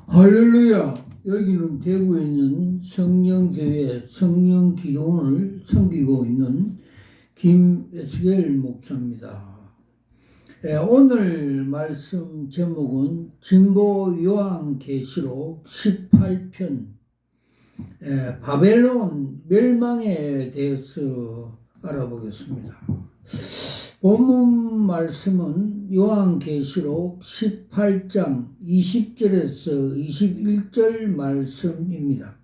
할렐루야! 여기는 대구에 있는 성령교회 성령기도원을 섬기고 있는 김에스겔 목사입니다. 오늘 말씀 제목은 진보 요한계시록 18편 바벨론 멸망에 대해서 알아보겠습니다. 본문 말씀은 요한계시록 18장 20절에서 21절 말씀입니다.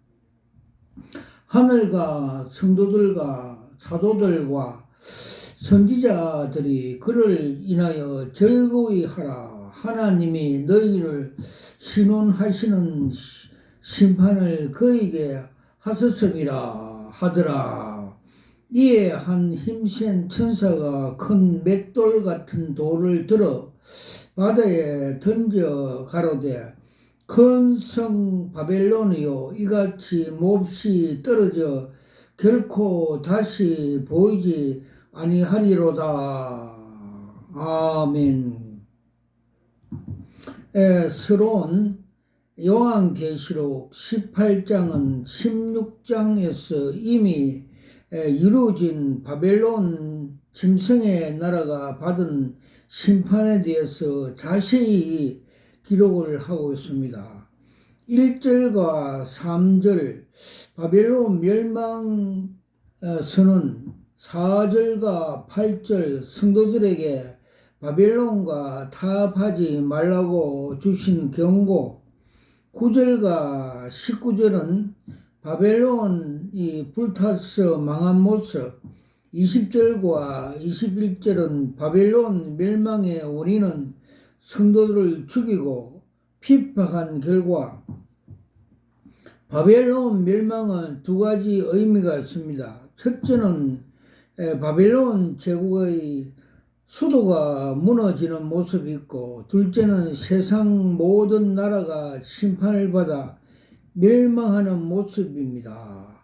하늘과 성도들과 사도들과 선지자들이 그를 인하여 즐거이 하라. 하나님이 너희를 신원하시는 심판을 그에게 하셨음이라 하더라. 이에 한 힘센 천사가 큰 맷돌 같은 돌을 들어 바다에 던져 가로되 큰 성 바벨론이요 이같이 몹시 떨어져 결코 다시 보이지 아니하리로다. 아멘. 스러운 요한계시록 18장은 16장에서 이미 이루어진 바벨론 짐승의 나라가 받은 심판에 대해서 자세히 기록을 하고 있습니다. 1절과 3절 바벨론 멸망 선언, 4절과 8절 성도들에게 바벨론과 타협하지 말라고 주신 경고, 9절과 19절은 바벨론이 불타서 망한 모습, 20절과 21절은 바벨론 멸망의 원인은 성도들을 죽이고 핍박한 결과. 바벨론 멸망은 두 가지 의미가 있습니다. 첫째는 바벨론 제국의 수도가 무너지는 모습이 있고, 둘째는 세상 모든 나라가 심판을 받아 멸망하는 모습입니다.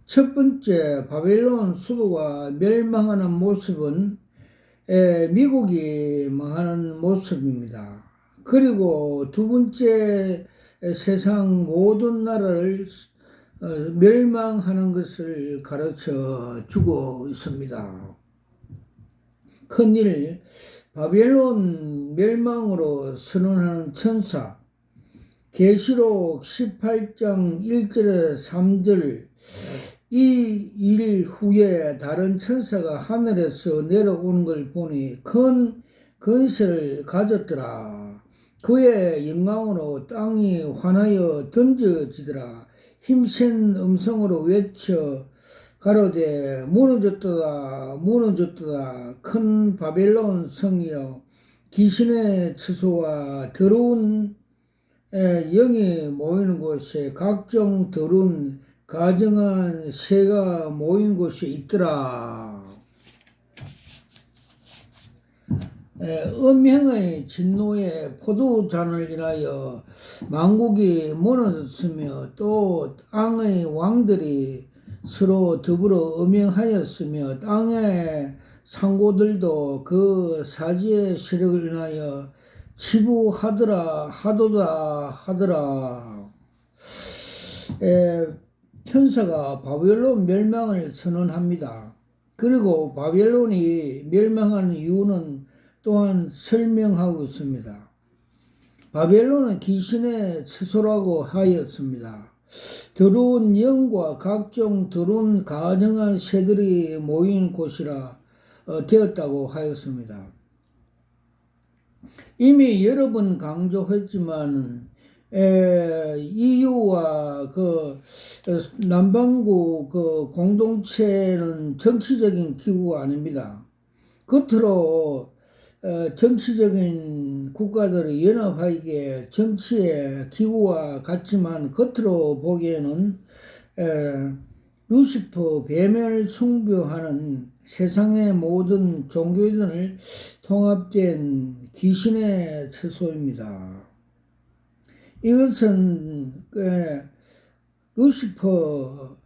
첫 번째 바벨론 수도가 멸망하는 모습은 미국이 망하는 모습입니다. 그리고 두 번째 세상 모든 나라를 멸망하는 것을 가르쳐 주고 있습니다. 큰일 바벨론 멸망으로 선언하는 천사, 계시록 18장 1절에 3절 이 일 후에 다른 천사가 하늘에서 내려오는 걸 보니 큰 권세를 가졌더라. 그의 영광으로 땅이 환하여 던져지더라. 힘센 음성으로 외쳐 가로되 무너졌도다 무너졌도다. 큰 바벨론 성이여 귀신의 처소와 더러운 영이 모이는 곳에 각종 더러운 가증한 새가 모인 곳이 있더라. 음행의 진노의 포도잔을 인하여 만국이 무너졌으며 또 땅의 왕들이 서로 더불어 음행하였으며 땅의 상고들도 그 사지의 세력을 인하여 치부하더라 하더라. 천사가 바벨론 멸망을 선언합니다. 그리고 바벨론이 멸망하는 이유는 또한 설명하고 있습니다. 바벨론은 귀신의 처소라고 하였습니다. 더러운 영과 각종 더러운 가증한 새들이 모인 곳이라 되었다고 하였습니다. 이미 여러 번 강조했지만 EU와 남반구 공동체는 정치적인 기구가 아닙니다. 겉으로 정치적인 국가들이 연합하기에 정치의 기구와 같지만 겉으로 보기에는 루시퍼 뱀을 숭배하는 세상의 모든 종교들을 통합된 귀신의 처소입니다. 이것은 루시퍼와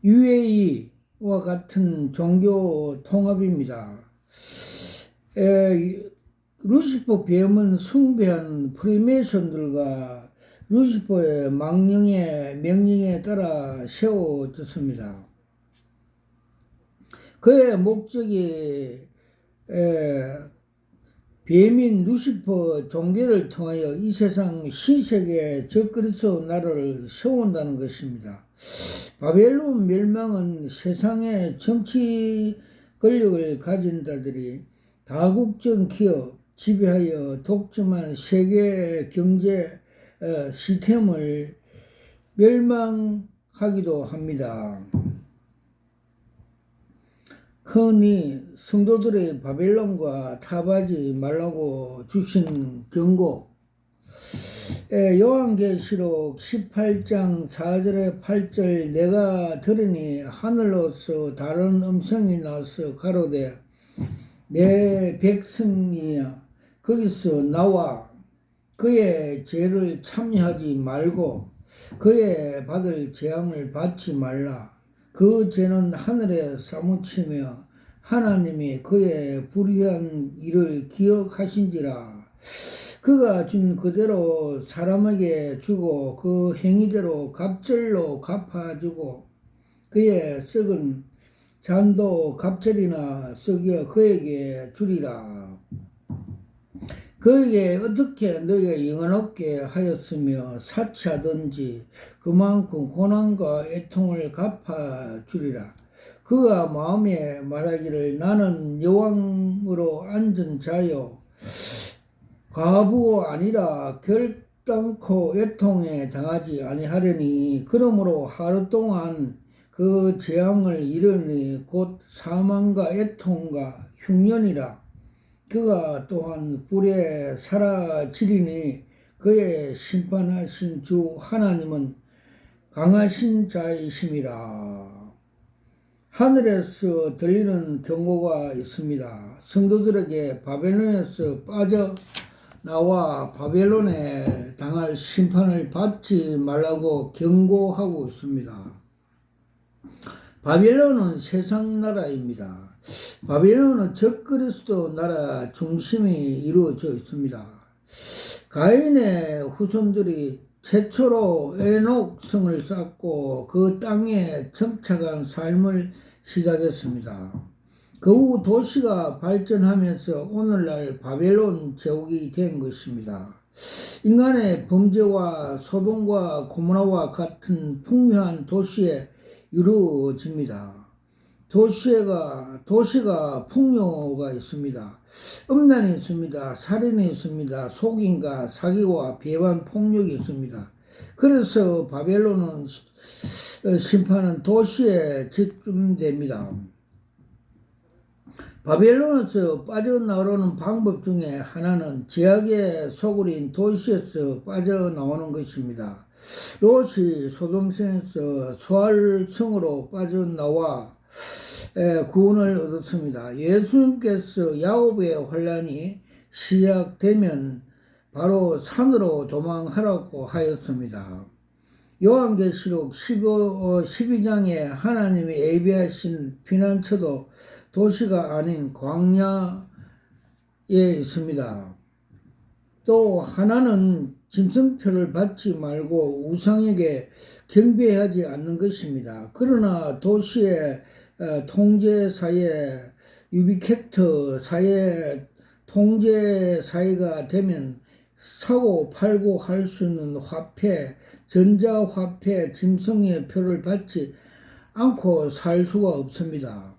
UAE와 같은 종교 통합입니다. 루시퍼 뱀은 숭배한 프리메이슨들과 루시퍼의 망령의 명령에 따라 세워졌습니다. 그의 목적이 뱀인 루시퍼 종교를 통하여 이 세상 신세계 적그리스도 나라를 세운다는 것입니다. 바벨론 멸망은 세상의 정치 권력을 가진 자들이 다국적 기업 지배하여 독점한 세계 경제 시스템을 멸망하기도 합니다. 흔히 성도들의 바벨론과 타협하지 말라고 주신 경고, 요한계시록 18장 4절에 8절 내가 들으니 하늘로서 다른 음성이 나서 가로되 내 백성이야 거기서 나와 그의 죄를 참여하지 말고 그의 받을 재앙을 받지 말라. 그 죄는 하늘에 사무치며 하나님이 그의 불의한 일을 기억하신지라. 그가 준 그대로 사람에게 주고 그 행위대로 갑절로 갚아주고 그의 썩은 잔도 갑절이나 썩여 그에게 주리라. 그에게 어떻게 너희가 영원없게 하였으며 사치하든지 그만큼 고난과 애통을 갚아주리라. 그가 마음에 말하기를 나는 여왕으로 앉은 자요 과부가 아니라 결단코 애통에 당하지 아니하려니 그러므로 하루 동안 그 재앙을 이르니 곧 사망과 애통과 흉년이라. 그가 또한 불에 사라지리니 그의 심판하신 주 하나님은 강하신 자이심이라. 하늘에서 들리는 경고가 있습니다. 성도들에게 바벨론에서 빠져나와 바벨론에 당할 심판을 받지 말라고 경고하고 있습니다. 바벨론은 세상 나라입니다. 바벨론은 적그리스도 나라 중심이 이루어져 있습니다. 가인의 후손들이 최초로 에녹성을 쌓고 그 땅에 정착한 삶을 시작했습니다. 그 후 도시가 발전하면서 오늘날 바벨론 제국이 된 것입니다. 인간의 범죄와 소돔과 고모라와 같은 풍요한 도시에 이루어집니다. 도시가 풍요가 있습니다. 음란이 있습니다. 살인이 있습니다. 속임과 사기와 배반 폭력이 있습니다. 그래서 바벨론은 심판은 도시에 집중됩니다. 바벨론에서 빠져나오는 방법 중에 하나는 죄악의 소굴인 도시에서 빠져나오는 것입니다. 롯이 소돔성에서 소알성으로 빠져나와 구원을 얻었습니다. 예수님께서 야곱의 환란이 시작되면 바로 산으로 도망하라고 하였습니다. 요한계시록 12장에 하나님이 예비하신 피난처도 도시가 아닌 광야에 있습니다. 또 하나는 짐승표를 받지 말고 우상에게 경배하지 않는 것입니다. 그러나 도시의 통제사회, 유비캡터 사회, 통제사회가 되면 사고 팔고 할 수 있는 화폐, 전자화폐, 짐승의 표를 받지 않고 살 수가 없습니다.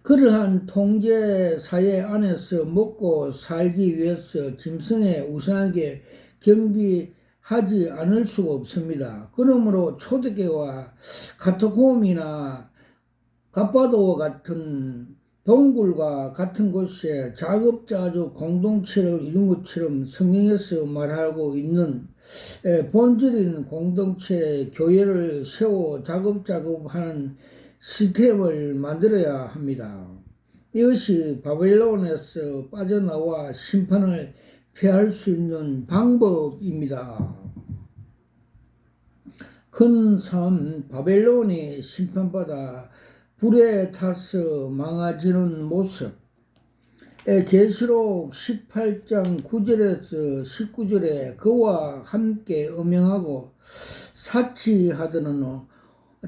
그러한 통제사회 안에서 먹고 살기 위해서 짐승의 우상에게 경배하지 않을 수가 없습니다. 그러므로 초대교와 카타콤이나 갑바도와 같은 동굴과 같은 곳에 작업자족 공동체를 이룬 것처럼 성경에서 말하고 있는 본질인 공동체 교회를 세워 작업하는 시스템을 만들어야 합니다. 이것이 바벨론에서 빠져나와 심판을 피할 수 있는 방법입니다. 큰 삶 바벨론이 심판받아 불에 타서 망가지는 모습. 계시록 18장 9절에서 19절에 그와 함께 음행하고 사치하더는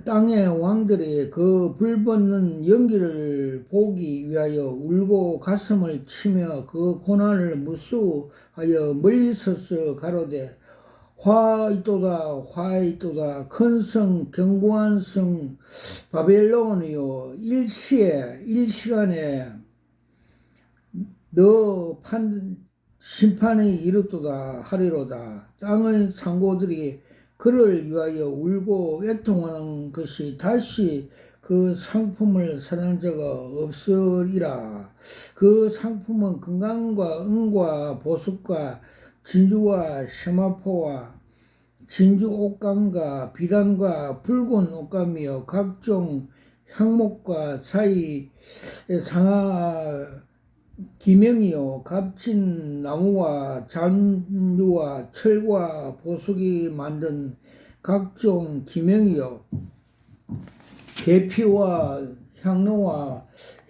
땅의 왕들이 그 불붙는 연기를 보기 위하여 울고 가슴을 치며 그 고난을 무수하여 멀리 서서 가로되 화 있도다 화 있도다 큰 성 견고한 성 바벨론이요 일시간에 너 심판이 이르도다 하리로다. 땅의 상고들이 그를 위하여 울고 애통하는 것이 다시 그 상품을 사는 자가 없으리라. 그 상품은 금강과 은과 보석과 진주와 세마포와 진주 옷감과 비단과 붉은 옷감이요 각종 향목과 사이 상하 기명이요 값진 나무와 잔류와 철과 보석이 만든 각종 기명이요 계피와 향로와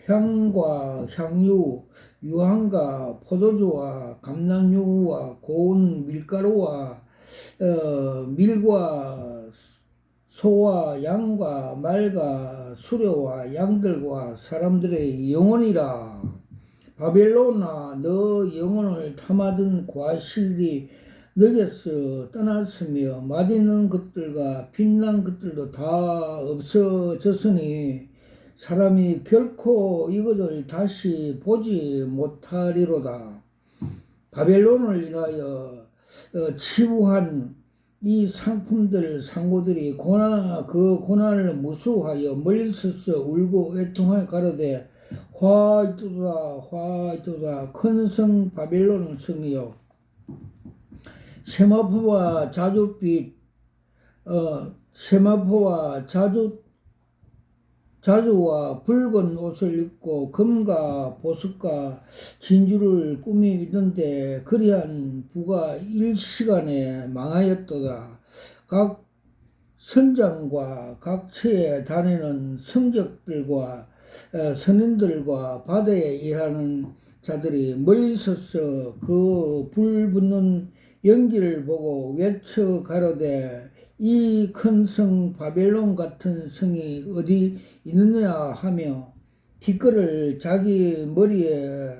향과 향유 유황과 포도주와 감람유와 고운 밀가루와 밀과 소와 양과 말과 수레와 양들과 사람들의 영혼이라. 바벨론아 너 영혼을 탐하던 과실이 너에게서 떠났으며 맛있는 것들과 빛난 것들도 다 없어졌으니 사람이 결코 이것을 다시 보지 못하리로다. 바벨론을 인하여 치부한 이 상고들이 그 고난을 무수하여 멀리 서서 울고 애통하여 가로되 화 있도다 화 있도다 큰 성 바벨론 성이요 세마포와 자주빛 세마포와 자주와 붉은 옷을 입고 금과 보석과 진주를 꾸미 있는데 그리한 부가 일시간에 망하였도다. 각 선장과 각처에 다니는 성적들과 선인들과 바다에 일하는 자들이 멀리 서서 그 불붙는 연기를 보고 외쳐 가로되 이 큰 성 바벨론 같은 성이 어디 있느냐 하며 티끌을 자기 머리에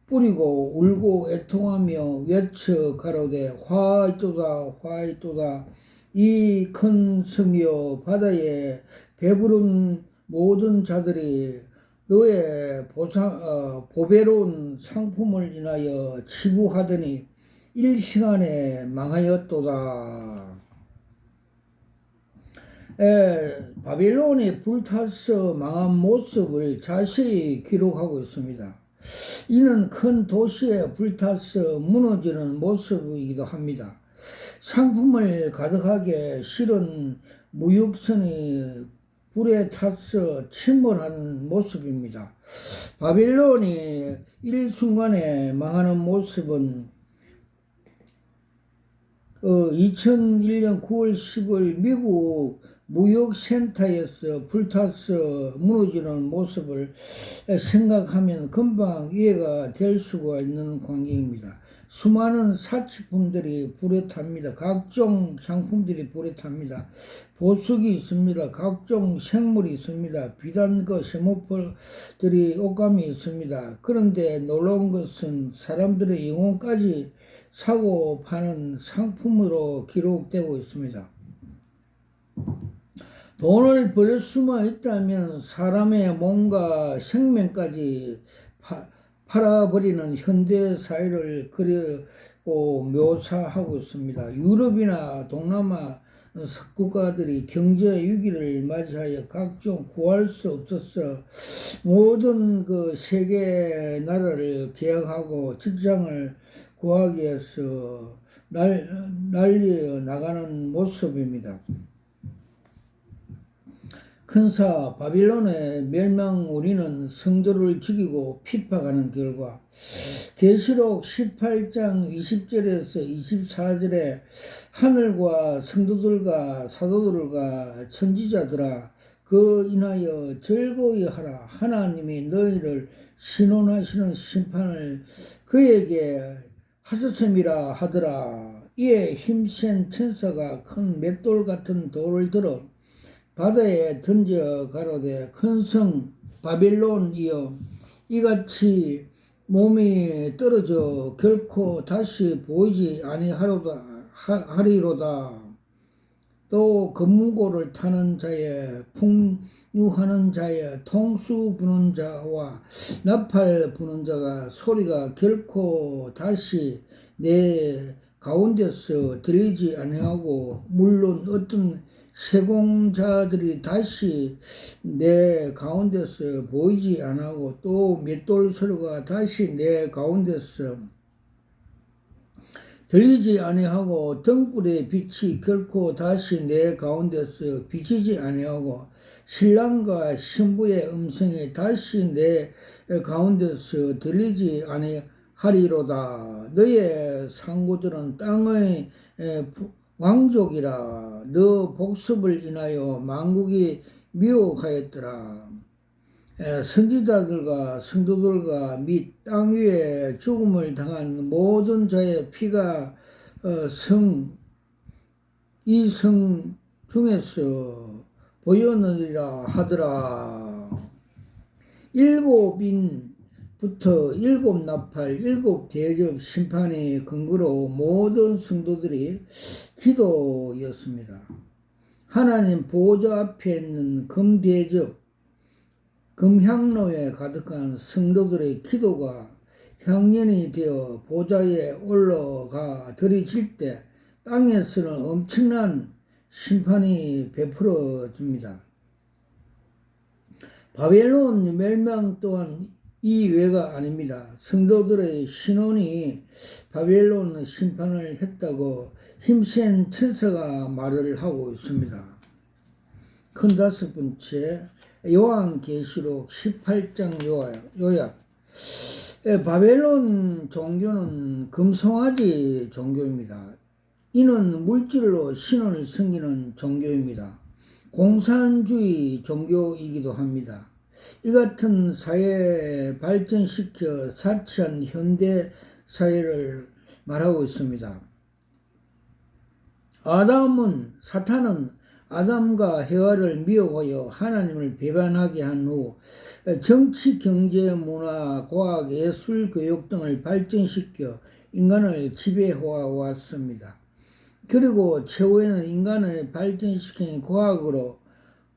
뿌리고 울고 애통하며 외쳐 가로되 화 있도다 화 있도다 이 큰 성이여 바다에 배부른 모든 자들이 너의 보배로운 상품을 인하여 치부하더니 일시간에 망하였도다. 바빌론이 불타서 망한 모습을 자세히 기록하고 있습니다. 이는 큰 도시에 불타서 무너지는 모습이기도 합니다. 상품을 가득하게 실은 무역선이 불에 타서 침몰하는 모습입니다. 바빌론이 일순간에 망하는 모습은 2001년 9월 10일 미국 무역센터에서 불타서 무너지는 모습을 생각하면 금방 이해가 될 수가 있는 광경입니다. 수많은 사치품들이 불에 탑니다. 각종 상품들이 불에 탑니다. 보석이 있습니다. 각종 생물이 있습니다. 비단과 세모포들이 옷감이 있습니다. 그런데 놀라운 것은 사람들의 영혼까지 사고 파는 상품으로 기록되고 있습니다. 돈을 벌 수만 있다면 사람의 몸과 생명까지 팔아버리는 현대 사회를 그리고 묘사하고 있습니다. 유럽이나 동남아 석국가들이 경제 위기를 맞이하여 각종 구할 수 없어서 모든 그 세계 나라를 개혁하고 직장을 구하기 위해서 날려 나가는 모습입니다. 큰사 바빌론의 멸망 우리는 성도를 죽이고 핍박하는 결과 계시록 18장 20절에서 24절에 하늘과 성도들과 사도들과 선지자들아 그 인하여 즐거이 하라. 하나님이 너희를 신원하시는 심판을 그에게 하셨음이라 하더라. 이에 힘센 천사가 큰 맷돌 같은 돌을 들어 바다에 던져 가로되 큰 성 바벨론이여 이같이 몸이 떨어져 결코 다시 보이지 아니하리로다. 또 금문고를 타는 자의 풍류하는 자의 통수 부는 자와 나팔 부는 자가 소리가 결코 다시 내 가운데서 들리지 아니하고 물론 어떤 세공자들이 다시 내 가운데서 보이지 아니하고 또 맷돌 소리가 다시 내 가운데서 들리지 아니하고 등불의 빛이 결코 다시 내 가운데서 비치지 아니하고 신랑과 신부의 음성이 다시 내 가운데서 들리지 아니하리로다. 너의 상구들은 땅의 왕족이라. 너 복습을 인하여 만국이 미혹하였더라. 선지자들과 성도들과 및 땅 위에 죽음을 당한 모든 자의 피가 이 성 중에서 보였느니라 하더라. 일곱인부터 일곱 나팔 일곱 대접 심판의 근거로 모든 성도들이 기도였습니다. 하나님 보좌 앞에 있는 금대접 금향로에 가득한 성도들의 기도가 향연이 되어 보좌에 올라가 들이칠 때 땅에서는 엄청난 심판이 베풀어집니다. 바벨론 멸망 또한 이외가 아닙니다. 성도들의 신혼이 바벨론 심판을 했다고 힘센 천사가 말을 하고 있습니다. 큰 다섯 번째, 요한계시록 18장 요약. 바벨론 종교는 금송아지 종교입니다. 이는 물질로 신을 섬기는 종교입니다. 공산주의 종교이기도 합니다. 이 같은 사회에 발전시켜 사치한 현대 사회를 말하고 있습니다. 사탄은 아담과 해와를 미혹하여 하나님을 배반하게 한 후 정치, 경제, 문화, 과학, 예술, 교육 등을 발전시켜 인간을 지배해 왔습니다. 그리고 최후에는 인간을 발전시킨 과학으로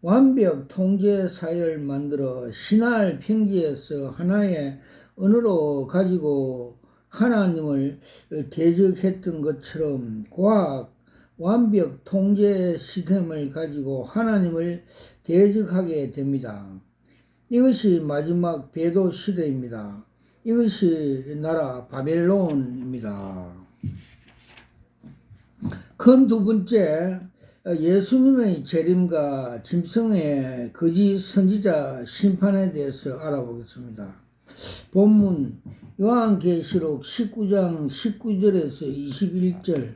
완벽 통제 사회를 만들어 신할 평지에서 하나의 언어로 가지고 하나님을 대적했던 것처럼 과학 완벽 통제 시스템을 가지고 하나님을 대적하게 됩니다. 이것이 마지막 배도 시대입니다. 이것이 나라 바벨론입니다. 큰 두 번째, 예수님의 재림과 짐승의 거짓 선지자 심판에 대해서 알아보겠습니다. 본문 요한계시록 19장 19절에서 21절.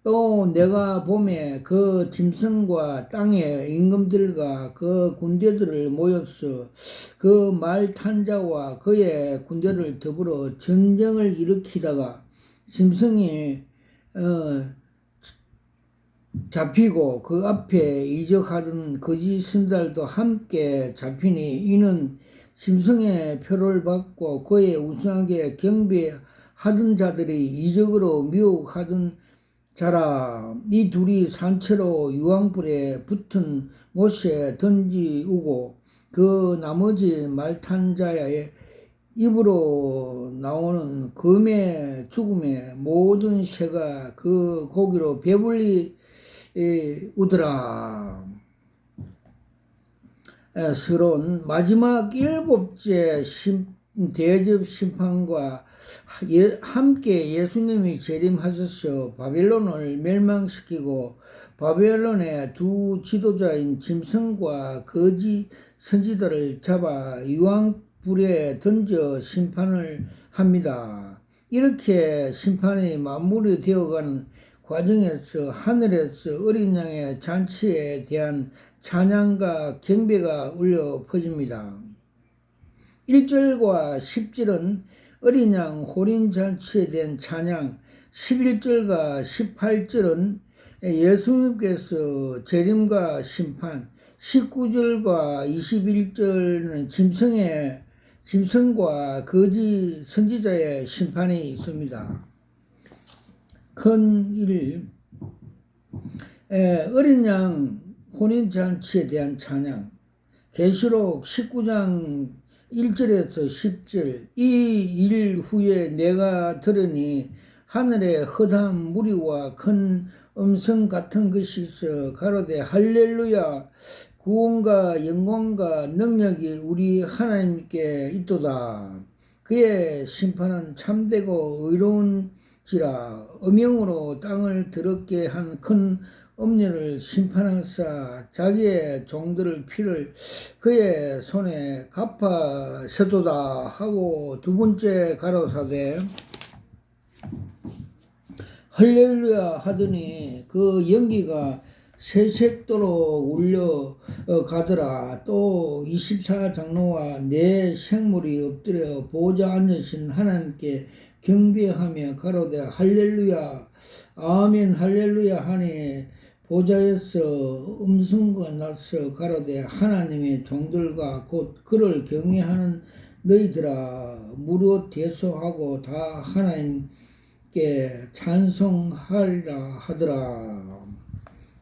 또 내가 봄에 그 짐승과 땅의 임금들과 그 군대들을 모여서 그 말 탄 자와 그의 군대를 더불어 전쟁을 일으키다가 짐승이 잡히고 그 앞에 이적하던 거짓 선지자들도 함께 잡히니 이는 짐승의 표를 받고 그의 우상하게 경배하던 자들이 이적으로 미혹하던 자라. 이 둘이 산채로 유황불에 붙은 못에 던지우고 그 나머지 말 탄 자의 입으로 나오는 검의 죽음의 모든 새가 그 고기로 배불리 우더라. 서론 마지막 일곱째 대접 심판과 함께 예수님이 재림하셔서 바벨론을 멸망시키고 바벨론의 두 지도자인 짐승과 거짓 선지자를 잡아 유황불에 던져 심판을 합니다. 이렇게 심판이 마무리되어가는 과정에서 하늘에서 어린 양의 잔치에 대한 찬양과 경배가 울려 퍼집니다. 1절과 10절은 어린 양 혼인잔치에 대한 찬양, 11절과 18절은 예수님께서 재림과 심판, 19절과 21절은 짐승과 거짓 선지자의 심판이 있습니다. 큰 일, 어린 양 혼인잔치에 대한 찬양, 계시록 19장 1절에서 10절, 이 일 후에 내가 들으니 하늘에 허다한 무리와 큰 음성 같은 것이 있어 가로되 할렐루야, 구원과 영광과 능력이 우리 하나님께 있도다. 그의 심판은 참되고 의로운지라. 음영으로 땅을 더럽게 한 큰 음녀를 심판하사 자기의 종들의 피를 그의 손에 갚아세도다 하고 두 번째 가로사대 할렐루야 하더니 그 연기가 새색도로 울려 가더라. 또 24장로와 네 생물이 엎드려 보좌 앉으신 하나님께 경배하며 가로되 할렐루야 아멘 할렐루야 하니 보좌에서 음성과 나서 가로되 하나님의 종들과 곧 그를 경외하는 너희들아 무릇 대소하고 다 하나님께 찬송하리라 하더라.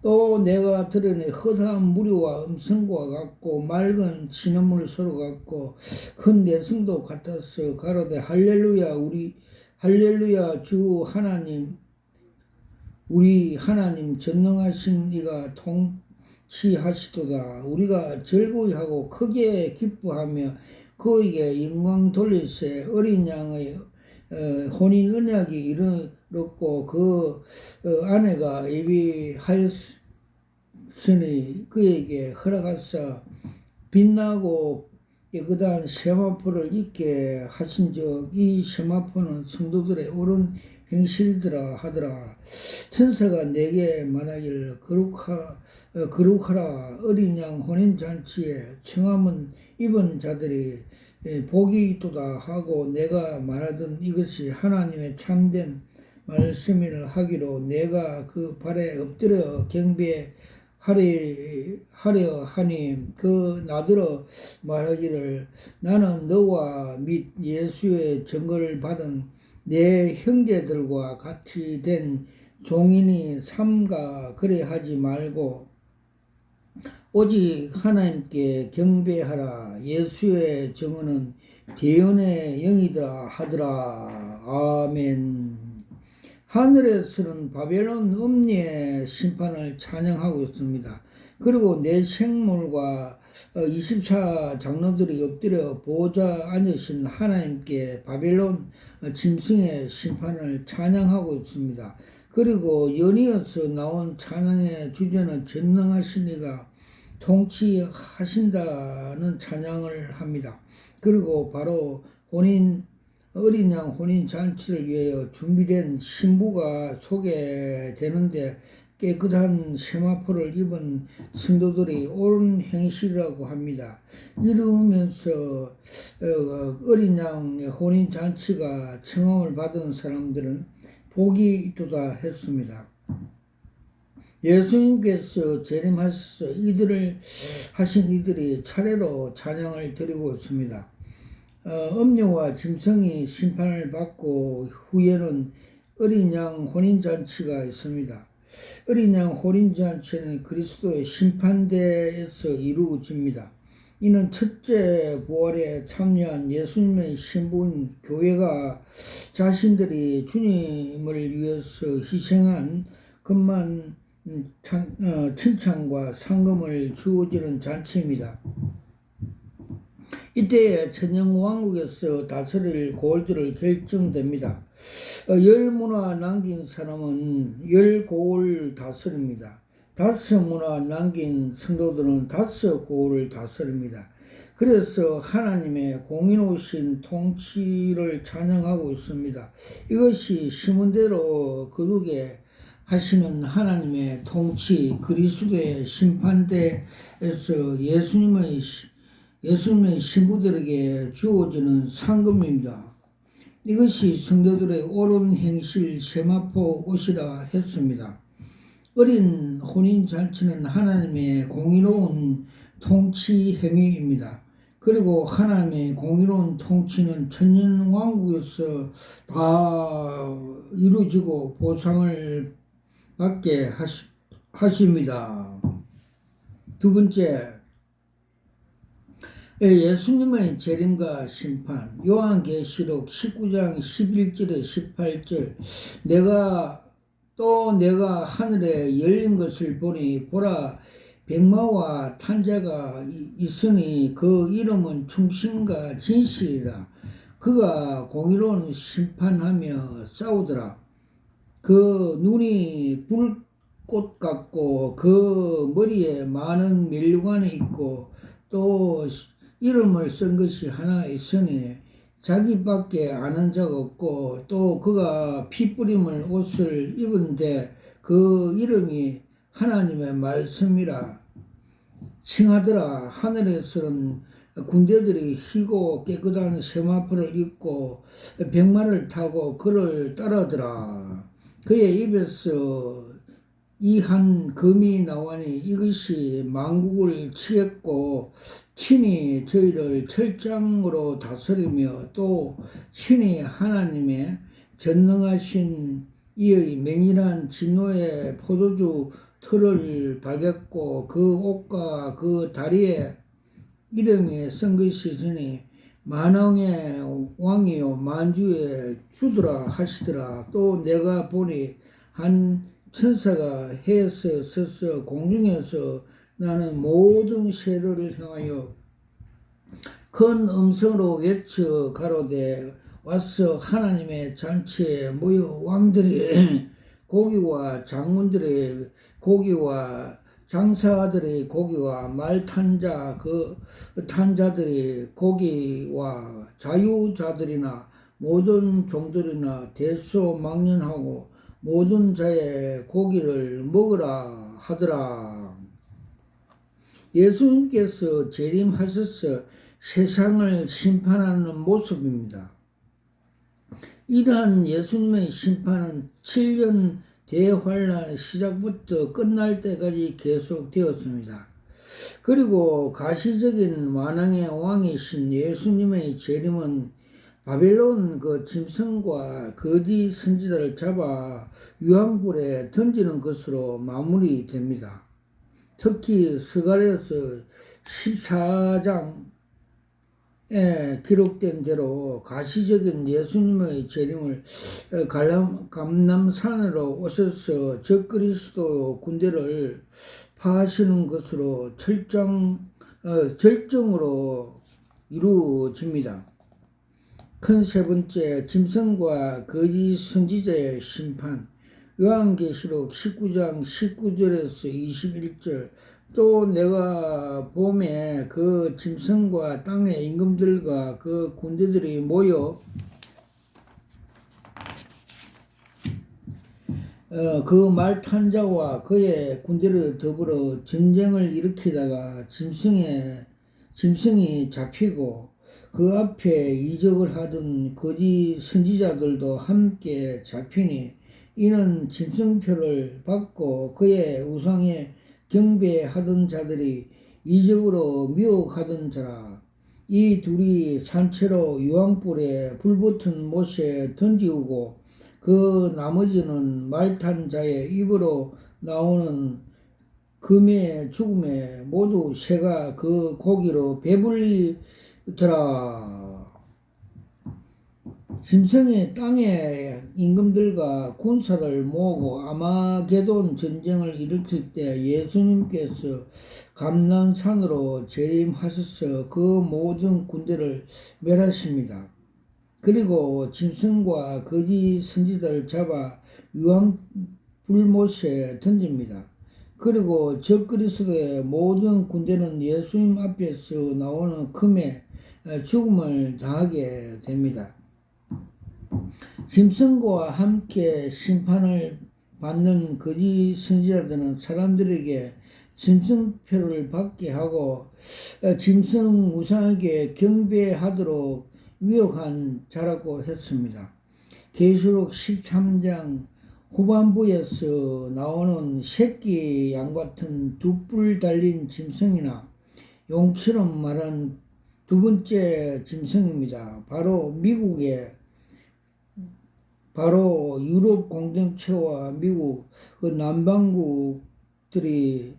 또 내가 들으니 허다한 무리와 음성과 같고 맑은 진흙물 소리 같고 큰 내성도 같아서 가로되 할렐루야 할렐루야 주 하나님 우리 하나님 전능하신 이가 통치하시도다. 우리가 즐거이 하고 크게 기뻐하며 그에게 영광 돌리세. 어린 양의 혼인 언약이 이르렀고 그 아내가 예비하였으니 그에게 허락하사 빛나고 깨끗한 세마포를 입게 하신즉 이 세마포는 성도들의 옳은 행실이더라 하더라. 천사가 내게 말하기를 거룩하라. 어린 양 혼인잔치에 청함은 입은 자들이 복이 있도다 하고 내가 말하던 이것이 하나님의 참된 말씀을 하기로 내가 그 발에 엎드려 경배하려 하니 그 나더러 말하기를 나는 너와 및 예수의 증거를 받은 내 형제들과 같이 된 종인이 삼가 그래 하지 말고 오직 하나님께 경배하라. 예수의 증언은 대언의 영이다 하더라. 아멘. 하늘에서는 바벨론 음녀의 심판을 찬양하고 있습니다. 그리고 내 생물과 24장로들이 엎드려 보좌 앉으신 하나님께 바벨론 짐승의 심판을 찬양하고 있습니다. 그리고 연이어서 나온 찬양의 주제는 전능하신 이가 통치하신다는 찬양을 합니다. 그리고 바로 어린 양 혼인 잔치를 위하여 준비된 신부가 소개되는데 깨끗한 세마포를 입은 성도들이 옳은 행실이라고 합니다. 이러면서 어린 양의 혼인 잔치가 청함을 받은 사람들은 복이 있도다 했습니다. 예수님께서 재림하셔서 이들이 차례로 찬양을 드리고 있습니다. 음녀와 짐승이 심판을 받고 후에는 어린 양 혼인잔치가 있습니다. 어린 양 혼인잔치는 그리스도의 심판대에서 이루어집니다. 이는 첫째 부활에 참여한 예수님의 신부인 교회가 자신들이 주님을 위해서 희생한 것만 칭찬과 상금을 주어지는 잔치입니다. 이때에 천영왕국에서 다스릴 고을들을 결정됩니다. 10문화 남긴 사람은 10고을 다스립니다. 5문화 남긴 성도들은 5고을을 다스립니다. 그래서 하나님의 공의로우신 통치를 찬양하고 있습니다. 이것이 시문대로 거룩에 하시는 하나님의 통치, 그리스도의 심판대에서 예수님의 예수님의 신부들에게 주어지는 상급입니다. 이것이 성도들의 옳은 행실 세마포 옷이라 했습니다. 어린 혼인잔치는 하나님의 공의로운 통치 행위입니다. 그리고 하나님의 공의로운 통치는 천년왕국에서 다 이루어지고 보상을 받게 하십니다. 두 번째, 예수님의 재림과 심판. 요한계시록 19장 11절에 18절. 내가 하늘에 열린 것을 보니 보라 백마와 탄자가 있으니 그 이름은 충신과 진실이라. 그가 공의로운 심판하며 싸우더라. 그 눈이 불꽃 같고 그 머리에 많은 면류관이 있고 또 이름을 쓴 것이 하나 있으니 자기밖에 아는 자가 없고 또 그가 피 뿌림을 옷을 입은데 그 이름이 하나님의 말씀이라 칭하더라. 하늘에서는 군대들이 희고 깨끗한 세마포를 입고 백마를 타고 그를 따르더라. 그의 입에서 이 한 금이 나오니 이것이 만국을 치겠고 친히 저희를 철장으로 다스리며 또 친히 하나님의 전능하신 이의 맹인한 진노의 포도주 틀을 발겠고 그 옷과 그 다리에 이름이 쓴 것이 있으니 만왕의 왕이요 만주의 주더라 하시더라. 또 내가 보니 한 천사가 해에서 서서 공중에서 나는 모든 세력을 향하여 큰 음성으로 외쳐 가로되 와서 하나님의 잔치에 모여 왕들의 고기와 장군들의 고기와 장사들의 고기와 말 탄자 그 탄자들의 고기와 자유자들이나 모든 종들이나 대소망년하고 모든 자의 고기를 먹으라 하더라. 예수님께서 재림하셔서 세상을 심판하는 모습입니다. 이러한 예수님의 심판은 7년 대환란 시작부터 끝날 때까지 계속되었습니다. 그리고 가시적인 만왕의 왕이신 예수님의 재림은 바벨론 그 짐승과 거짓 선지자를 잡아 유황불에 던지는 것으로 마무리됩니다. 특히 스가랴서 14장에 기록된 대로 가시적인 예수님의 재림을 감람산으로 오셔서 적그리스도 군대를 파하시는 것으로 절정으로 이루어집니다. 큰 세 번째, 짐승과 거짓 선지자의 심판. 요한계시록 19장 19절에서 21절. 또 내가 봄에 그 짐승과 땅의 임금들과 그 군대들이 모여 그 말탄자와 그의 군대를 더불어 전쟁을 일으키다가 짐승이 잡히고 그 앞에 이적을 하던 거짓 선지자들도 함께 잡히니 이는 짐승표를 받고 그의 우상에 경배하던 자들이 이적으로 미혹하던 자라. 이 둘이 산채로 유황불에 불붙은 못에 던지우고 그 나머지는 말탄 자의 입으로 나오는 금의 죽음에 모두 새가 그 고기로 배불리더라. 짐승이 땅의 임금들과 군사를 모으고 아마게돈 전쟁을 일으킬 때 예수님께서 감난산으로 재림하셔서 그 모든 군대를 멸하십니다. 그리고 짐승과 거짓 선지자를 잡아 유황 불못에 던집니다. 그리고 적그리스도의 모든 군대는 예수님 앞에서 나오는 금의 죽음을 당하게 됩니다. 짐승과 함께 심판을 받는 거짓 선지자들은 사람들에게 짐승표를 받게 하고 짐승 우상에게 경배하도록 위협한 자라고 했습니다. 계시록 13장 후반부에서 나오는 새끼 양 같은 두 뿔 달린 짐승이나 용처럼 말한 두 번째 짐승입니다. 바로 유럽 공동체와 미국 그 남반국들이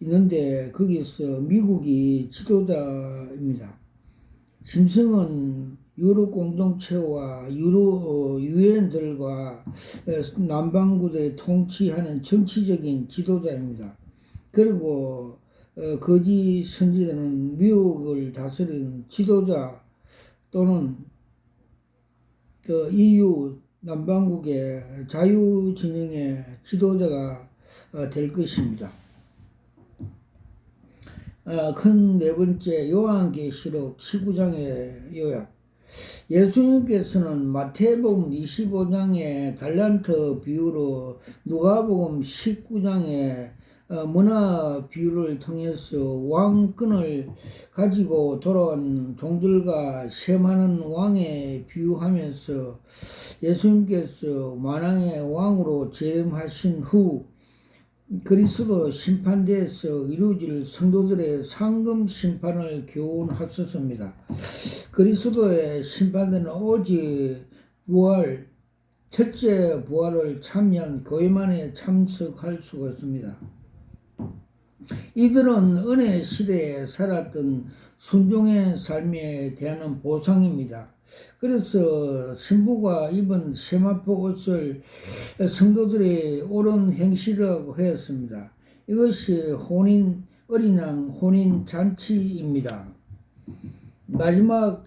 있는데 거기서 미국이 지도자입니다. 짐승은 유럽 공동체와 유엔들과 남반구를 통치하는 정치적인 지도자입니다. 그리고 거짓 선지자는 미국을 다스리는 지도자 또는 EU 남반국의 자유진영의 지도자가 될 것입니다. 큰 네 번째 요한계시록 19장의 요약. 예수님께서는 마태복음 25장의 달란트 비유로 누가복음 19장의 문화 비유를 통해서 왕권을 가지고 돌아온 종들과 셈하는 왕에 비유하면서 예수님께서 만왕의 왕으로 재림하신 후 그리스도 심판대에서 이루어질 성도들의 상금 심판을 교훈하셨습니다. 그리스도의 심판대는 오직 첫째 부활을 참여한 교회만에 참석할 수가 있습니다. 이들은 은혜 시대에 살았던 순종의 삶에 대한 보상입니다. 그래서 신부가 입은 세마포 옷을 성도들의 옳은 행실이라고 했습니다. 이것이 어린 양 혼인 잔치입니다. 마지막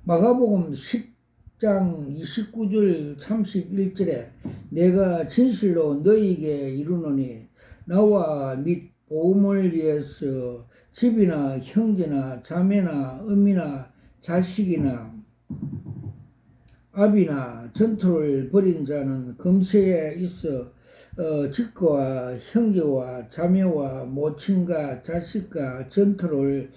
마가복음 10장 29절 31절에 내가 진실로 너희에게 이르노니 나와 및 복음을 위해서 집이나 형제나 자매나 어미나 자식이나 아비나 전토를 벌인 자는 금세에 있어 직과 형제와 자매와 모친과 자식과 전토를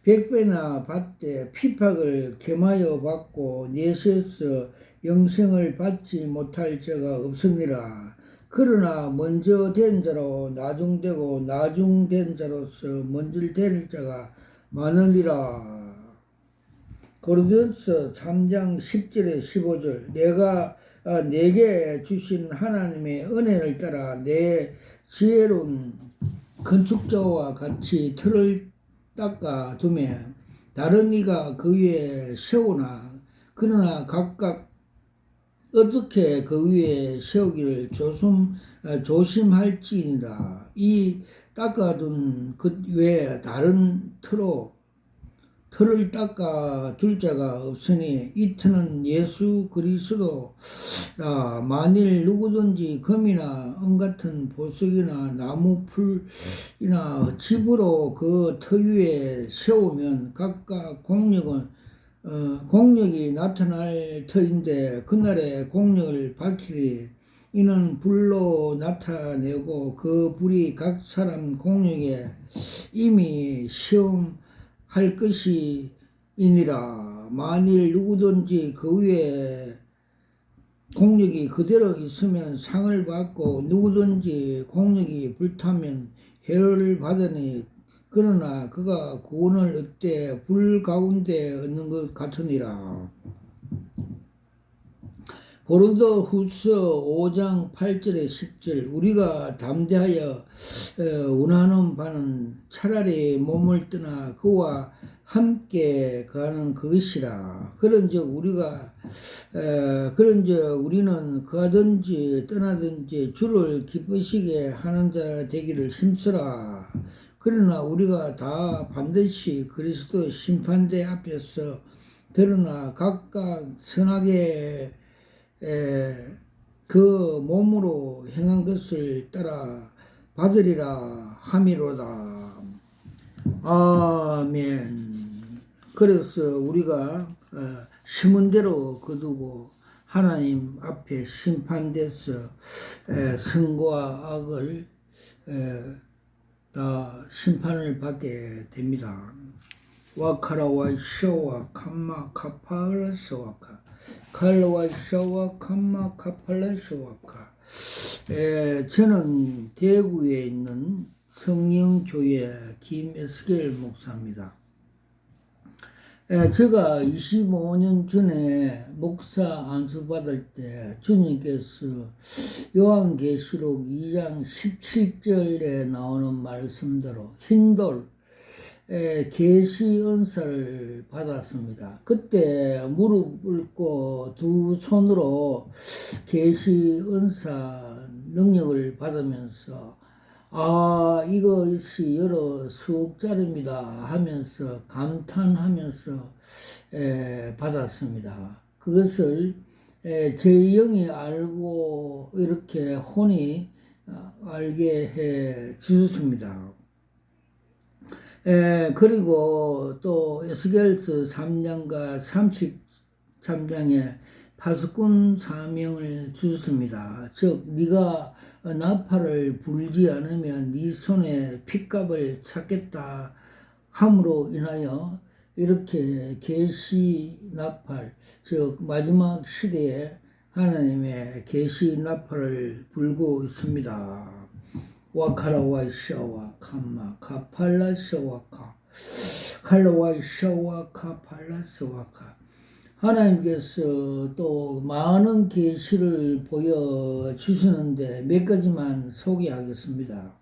100배나 받되 핍박을 겸하여 받고 내세에서 영생을 받지 못할 자가 없으니라. 그러나 먼저 된 자로 나중되고 나중된 자로서 먼저 될 자가 많으리라. 고린도전서 3장 10절에 15절 내가 내게 주신 하나님의 은혜를 따라 내 지혜로운 건축자와 같이 틀을 닦아 두매 다른 이가 그 위에 세우나 그러나 각각 어떻게 그 위에 세우기를 조심할지니라. 이 닦아둔 그 외에 다른 틀을 닦아 둘 자가 없으니 이 틀은 예수 그리스도. 만일 누구든지 금이나 은 같은 보석이나 나무 풀이나 집으로 그 터 위에 세우면 각각 공력이 나타날 터인데 그날에 공력을 밝히리. 이는 불로 나타내고 그 불이 각 사람 공력에 이미 시험할 것이니라. 만일 누구든지 그 위에 공력이 그대로 있으면 상을 받고 누구든지 공력이 불타면 해를 받으니 그러나 그가 구원을 얻되 불 가운데 얻는 것 같으니라. 고린도후서 5장 8절에 10절 우리가 담대하여 원하는 바는 차라리 몸을 떠나 그와 함께 가는 그것이라. 그런즉 우리는 가든지 떠나든지 주를 기쁘시게 하는 자 되기를 힘쓰라. 그러나 우리가 다 반드시 그리스도 심판대 앞에서 드러나 각각 선하게 그 몸으로 행한 것을 따라 받으리라 함이로다. 아멘. 그래서 우리가 심은 대로 거두고 하나님 앞에 심판돼서 선과 악을 다 심판을 받게 됩니다. 와카라와 샤와 캄마 카팔라 샤와카 칼라와 샤와 캄마 카팔라 샤와카. 저는 대구에 있는 성령교회 김에스겔 목사입니다. 제가 25년 전에 목사 안수 받을 때 주님께서 요한계시록 2장 17절에 나오는 말씀대로 흰돌 계시 은사를 받았습니다. 그때 무릎 꿇고 두 손으로 계시 은사 능력을 받으면서 이것이 여러 수억짜리입니다 하면서 감탄하면서 받았습니다. 그것을 제 영이 알고 이렇게 혼이 알게 해 주셨습니다. 그리고 또 에스겔서 3장과 33장에 파수꾼 사명을 주셨습니다. 즉 네가 나팔을 불지 않으면 네 손에 핏값을 찾겠다 함으로 인하여 이렇게 계시 나팔, 즉 마지막 시대에 하나님의 계시 나팔을 불고 있습니다. 와카라와 샤와 캄마 카팔라 샤와카 칼라와 샤와 카팔라 샤와카. 하나님께서 또 많은 계시를 보여주시는데 몇 가지만 소개하겠습니다.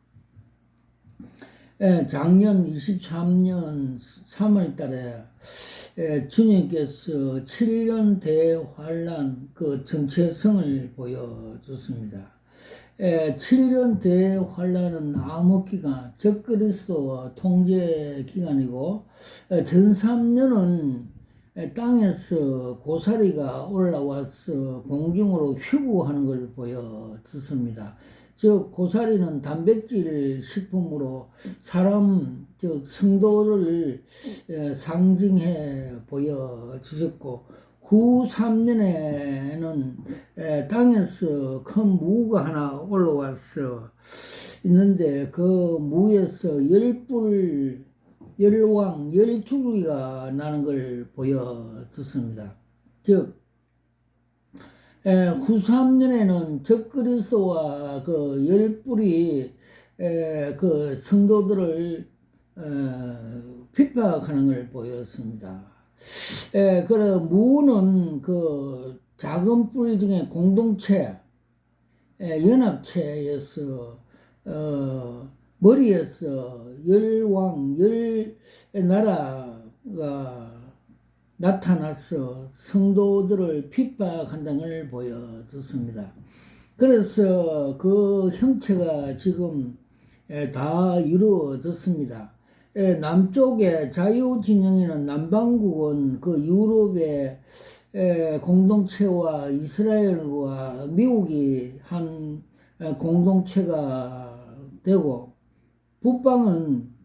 작년 23년 3월 달에 주님께서 7년 대환란 그 정체성을 보여줬습니다. 7년 대환란은 암흑기간, 적그리스도 통제 기간이고, 전 3년은 땅에서 고사리가 올라와서 공중으로 휘구하는 걸 보여줬습니다. 즉 고사리는 단백질 식품으로 사람, 즉 성도를 상징해 보여주셨고, 후 3년에는 땅에서 큰 무가 하나 올라와서 있는데 그 무에서 열왕, 열줄기가 나는 걸 보여줬습니다. 즉 후 3년에는 적그리스도와 그 열불이 그 성도들을 핍박하는 걸 보였습니다. 그래 무는 그 작은 뿔 중에 공동체, 연합체에서 머리에서 열왕, 열 나라가 나타나서 성도들을 핍박한다는 걸 보여줬습니다. 그래서 그 형체가 지금 다 이루어졌습니다. 남쪽에 자유진영이는 남반국은 그 유럽의 공동체와 이스라엘과 미국이 한 공동체가 되고, 북방은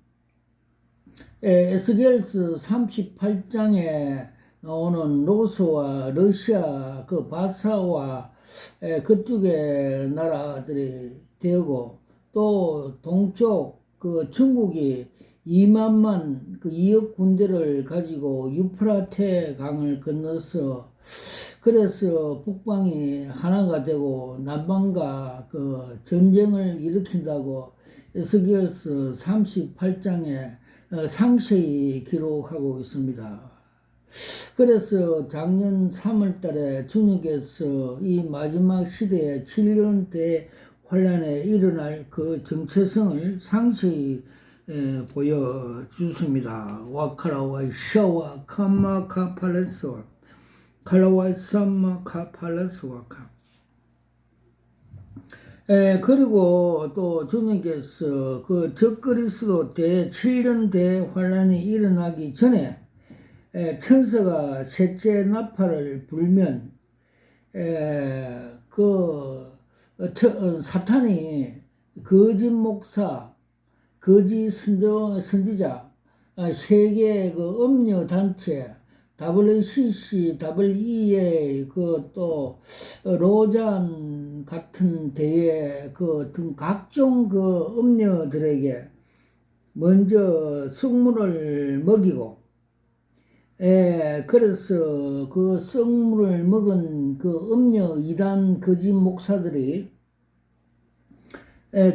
에스겔서 38장에 나오는 로스와 러시아 그 바사와 그쪽의 나라들이 되고, 또 동쪽 그 중국이 2만만 그 2억 군대를 가지고 유프라테 강을 건너서 그래서 북방이 하나가 되고 남방과 그 전쟁을 일으킨다고 에스겔서 38장에 상세히 기록하고 있습니다. 그래서 작년 3월 달에 주님께서 이 마지막 시대에 7년 대환란에 일어날 그 정체성을 상세히 보여주십니다. 와카라와 샤와 카마 카팔레스와 칼라와 삼마 카팔레스와카. 그리고 또 주님께서 그 적그리스도 7년 대환란이 일어나기 전에 천사가 셋째 나팔을 불면 사탄이 거짓 목사, 거짓 선지자, 세계 그 음료 단체, WCC, WEA, 그 또 로잔 같은 대회 그 등 각종 그 음녀들에게 먼저 숙물을 먹이고, 그래서 그 썩물을 먹은 그 음녀 이단 거짓 목사들이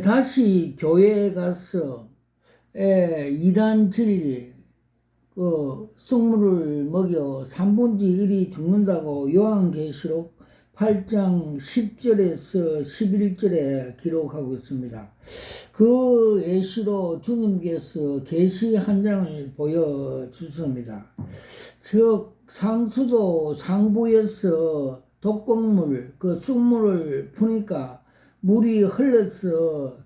다시 교회에 가서 이단 진리 그 썩물을 먹여 3분의 1이 죽는다고 요한계시록 8장 10절에서 11절에 기록하고 있습니다. 그 예시로 주님께서 계시 한 장을 보여주십니다. 즉 상수도 상부에서 독곡물 그 쑥물을 푸니까 물이 흘러서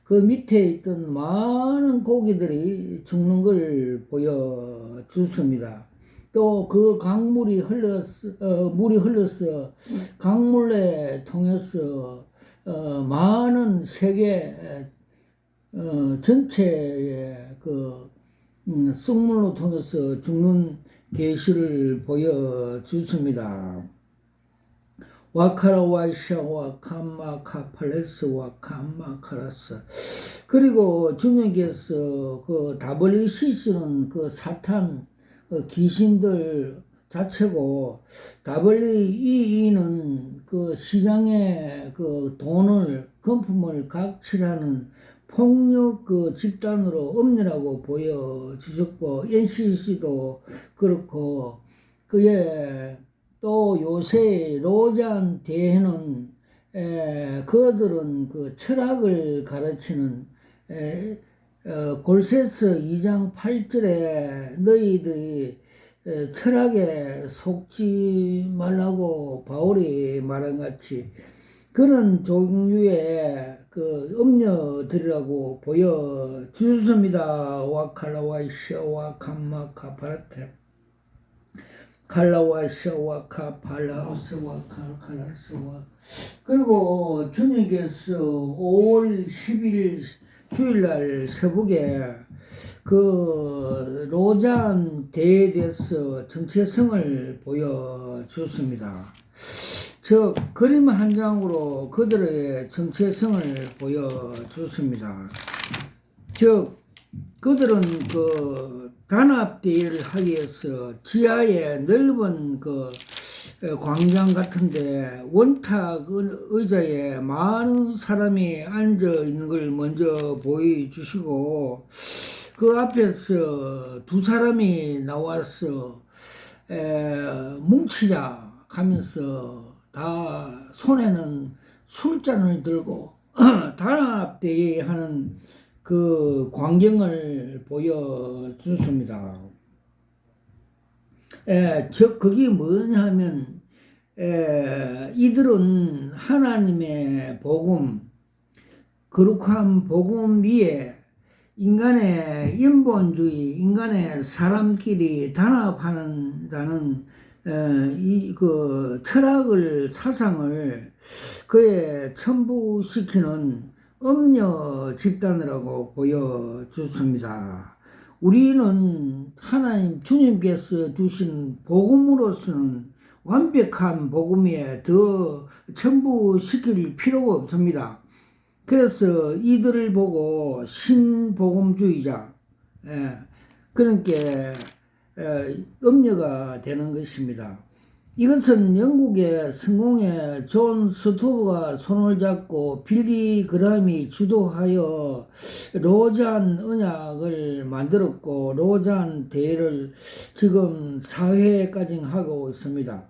그 밑에 있던 많은 고기들이 죽는 걸 보여주십니다. 또 그 강물이 물이 흘러서 강물에 통해서 많은 세계 전체의 그 쑥물로 통해서 죽는 계시를 보여주십니다. 와카라와이샤와 캄마카팔레스와 캄마카라스. 그리고 주님께서 그 WCC는 그 사탄 그 귀신들 자체고, WEE는 그 시장에 그 돈을 금품을 각취하는 폭력 그 집단으로 음녀라고 보여주셨고, NCC도 그렇고, 그의 또 요새 로잔 대회는 그들은 그 철학을 가르치는 골세서 2장 8절에 너희들이 철학에 속지 말라고 바울이 말한 같이 그런 종류의 그 음녀들이라고 보여주셨습니다. 와칼라와이샤와 감마카파라테 칼라와샤와 카팔라스와 칼라스와. 그리고 주님께서 5월 10일 주일날 새벽에 그 로잔 대회에 대해서 정체성을 보여줬습니다. 즉 그림 한 장으로 그들의 정체성을 보여줬습니다. 즉 그들은 그 단합대회를 하기 위해서 지하에 넓은 그 광장 같은데 원탁 의자에 많은 사람이 앉아 있는 걸 먼저 보여주시고, 그 앞에서 두 사람이 나와서 뭉치자 하면서 다 손에는 술잔을 들고 단합대회 하는 그 광경을 보여주십니다. 즉 그게 뭐냐면 이들은 하나님의 복음, 거룩한 복음 위에 인간의 인본주의, 인간의 사람끼리 단합하는다는 이 그 철학을 사상을 그에 첨부시키는 음녀 집단이라고 보여줬습니다. 우리는 하나님 주님께서 주신 복음으로서는 완벽한 복음에 더 첨부시킬 필요가 없습니다. 그래서 이들을 보고 신복음주의자, 그러니까 음녀가 되는 것입니다. 이것은 영국의 성공의 존 스토브가 손을 잡고 빌리 그람이 주도하여 로잔 언약을 만들었고, 로잔 대회를 지금 4회까지 하고 있습니다.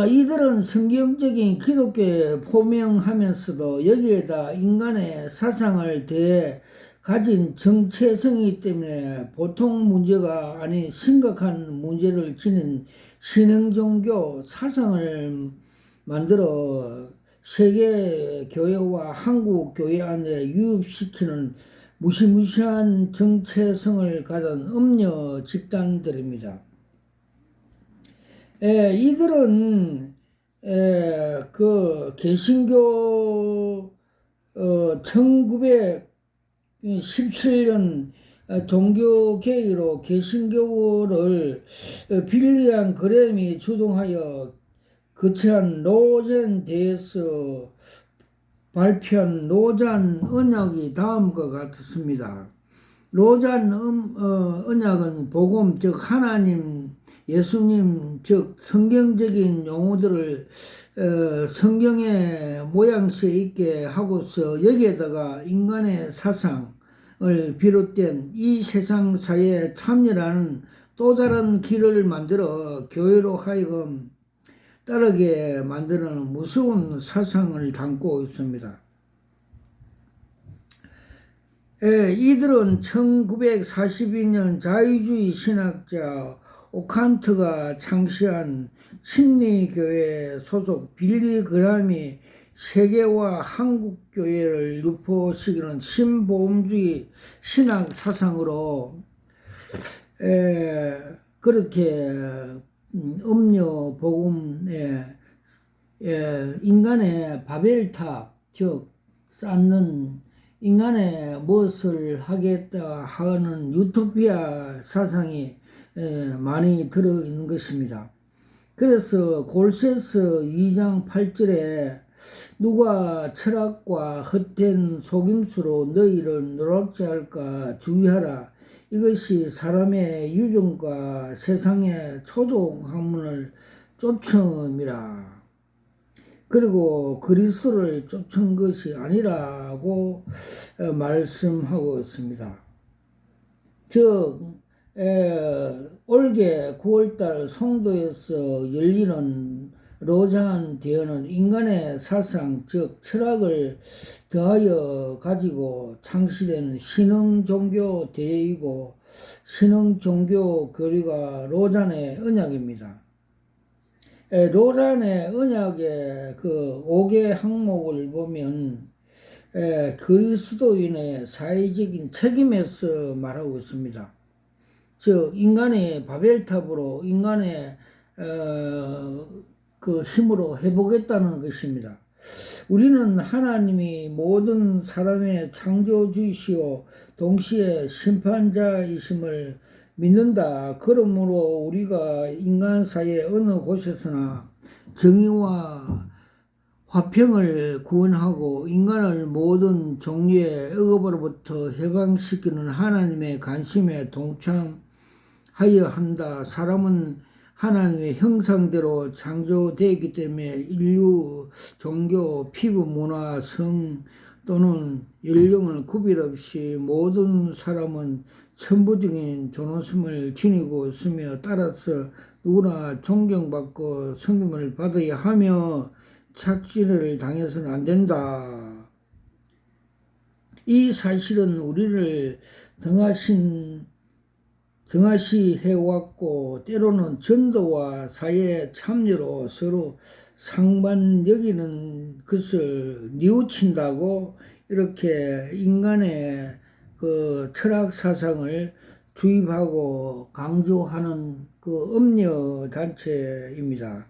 이들은 성경적인 기독교에 포명하면서도 여기에다 인간의 사상을 대해 가진 정체성이기 때문에 보통 문제가 아닌 심각한 문제를 지닌 신흥종교 사상을 만들어 세계 교회와 한국 교회 안에 유입시키는 무시무시한 정체성을 가진 음녀 집단들입니다. 이들은 그 개신교 1917년 종교 계기로 개신교를 빌리안 그램이 주동하여 거치한 로젠 대에서 발표한 로잔 언약이 다음과 같습니다. 로잔 언약은 복음, 즉 하나님, 예수님, 즉 성경적인 용어들을 성경의 모양새에 있게 하고서 여기에다가 인간의 사상을 비롯된 이 세상 사회에 참여하는 또 다른 길을 만들어 교회로 하여금 따르게 만드는 무서운 사상을 담고 있습니다. 이들은 1942년 자유주의 신학자 오칸트가 창시한 침례교회 소속 빌리 그람이 세계와 한국 교회를 유포시키는 신보험주의 신학 사상으로 그렇게 음료 복음에 인간의 바벨탑, 즉 쌓는 인간의 무엇을 하겠다 하는 유토피아 사상이 많이 들어있는 것입니다. 그래서 골세서 2장 8절에 누가 철학과 헛된 속임수로 너희를 노랗게 할까 주의하라. 이것이 사람의 유전과 세상의 초동 학문을 쫓음이라. 그리고 그리스도를 쫓은 것이 아니라고 말씀하고 있습니다. 즉 올해 9월달 송도에서 열리는 로잔 대회는 인간의 사상, 즉 철학을 더하여 가지고 창시된 신흥종교 대회이고 신흥종교 교리가 로잔의 언약입니다. 로잔의 언약의 그 5개 항목을 보면 그리스도인의 사회적인 책임에서 말하고 있습니다. 즉 인간의 바벨탑으로 인간의 그 힘으로 해보겠다는 것입니다. 우리는 하나님이 모든 사람의 창조주이시오 동시에 심판자이심을 믿는다. 그러므로 우리가 인간 사이의 어느 곳에서나 정의와 화평을 구원하고 인간을 모든 종류의 억압으로부터 해방시키는 하나님의 관심에 동참하여 한다. 사람은 하나님의 형상대로 창조되었기 때문에 인류, 종교, 피부, 문화, 성 또는 연령을 구별 없이 모든 사람은 천부적인 존엄성을 지니고 있으며 따라서 누구나 존경받고 섬김을 받아야 하며 착취를 당해서는 안 된다. 이 사실은 우리를 등하시 해왔고 때로는 전도와 사회 참여로 서로 상반되기는 것을 뉘우친다고 이렇게 인간의 그 철학 사상을 주입하고 강조하는 그 음료 단체입니다.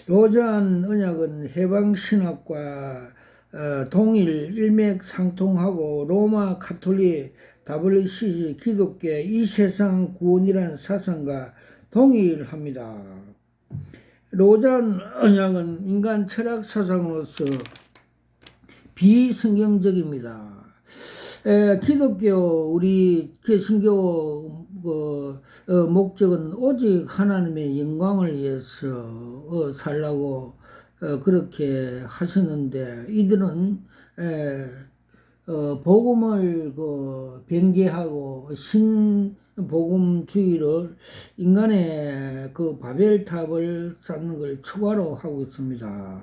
로잔 언약은 해방신학과 동일 일맥상통하고 로마 가톨릭 WCC 기독교 이 세상 구원이라는 사상과 동일합니다. 로잔 언약은 인간 철학 사상으로서 비성경적입니다. 기독교 우리 개신교 목적은 오직 하나님의 영광을 위해서 살라고 그렇게 하셨는데 이들은 복음을 변개하고 신복음주의를 인간의 그 바벨탑을 쌓는 걸 추가로 하고 있습니다.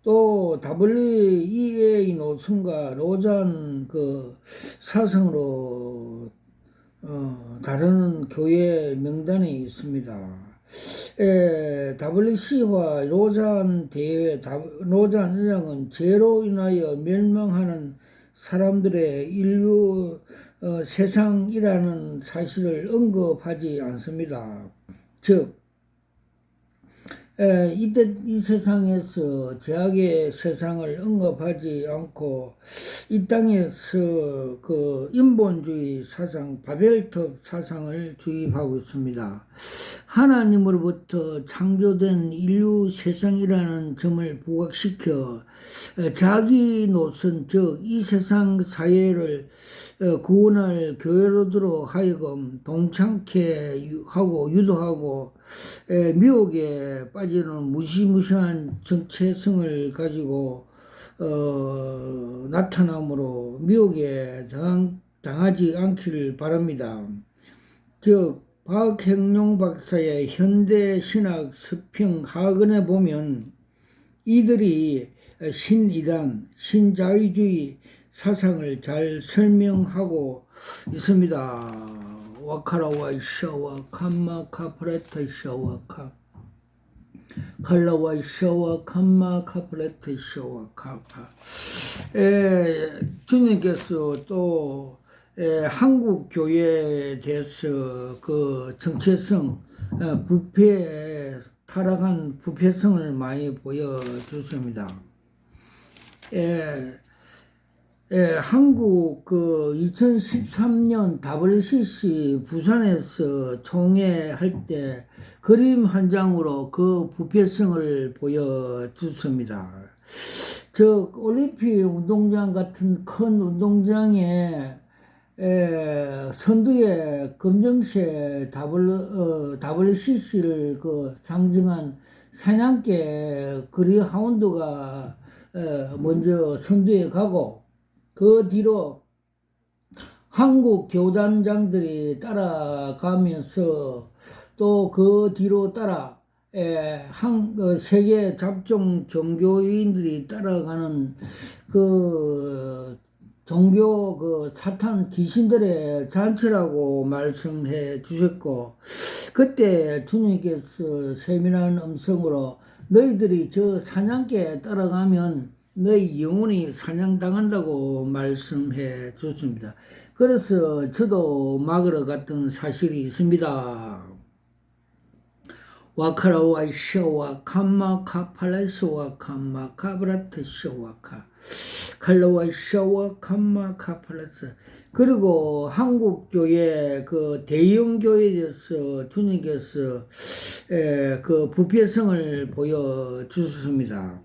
또 WEA 노선과 로잔 그 사상으로 다루는 교회 명단이 있습니다. WC와 로잔 대회, 로잔 은행은 죄로 인하여 멸망하는 사람들의 인류 세상이라는 사실을 언급하지 않습니다. 즉 이때 이 세상에서 죄악의 세상을 언급하지 않고 이 땅에서 그 인본주의 사상, 바벨탑 사상을 주입하고 있습니다. 하나님으로부터 창조된 인류 세상이라는 점을 부각시켜 자기 노선, 즉 이 세상 사회를 구원할 교회로들로 하여금 동참케 하고 유도하고 미혹에 빠지는 무시무시한 정체성을 가지고 나타남으로 미혹에 당하지 않기를 바랍니다. 즉 박행룡 박사의 현대신학 서평 하근에 보면 이들이 신이단, 신자유주의 사상을 잘 설명하고 있습니다. 와카라와 이샤와 캄마 카프레타 이샤와 카 칼라와 이샤와 캄마 카프레타 이샤와 카파. 주님께서 또 한국 교회에 대해서 그 정체성, 부패 타락한 부패성을 많이 보여주십니다. 한국 그 2013년 WCC 부산에서 총회할 때 그림 한 장으로 그 부패성을 보여주습니다. 즉 올림픽 운동장 같은 큰 운동장에 선두에 검정색 WCC를 그 상징한 사냥개 그리하운드가 먼저 선두에 가고 그 뒤로 한국 교단장들이 따라가면서 또 그 뒤로 따라 세계 잡종 종교인들이 따라가는 그 종교 그 사탄 귀신들의 잔치라고 말씀해 주셨고, 그때 주님께서 세밀한 음성으로 너희들이 저 사냥개에 따라가면 너희 영혼이 사냥당한다고 말씀해 줬습니다. 그래서 저도 막으러 갔던 사실이 있습니다. 와카라와 샤와 캄마 카팔라스와 캄마 카브라트 샤와카 칼라와 샤와 캄마 카팔라스. 그리고 한국 교회 그 대형 교회에 대해서 주님께서 그 부패성을 보여주셨습니다.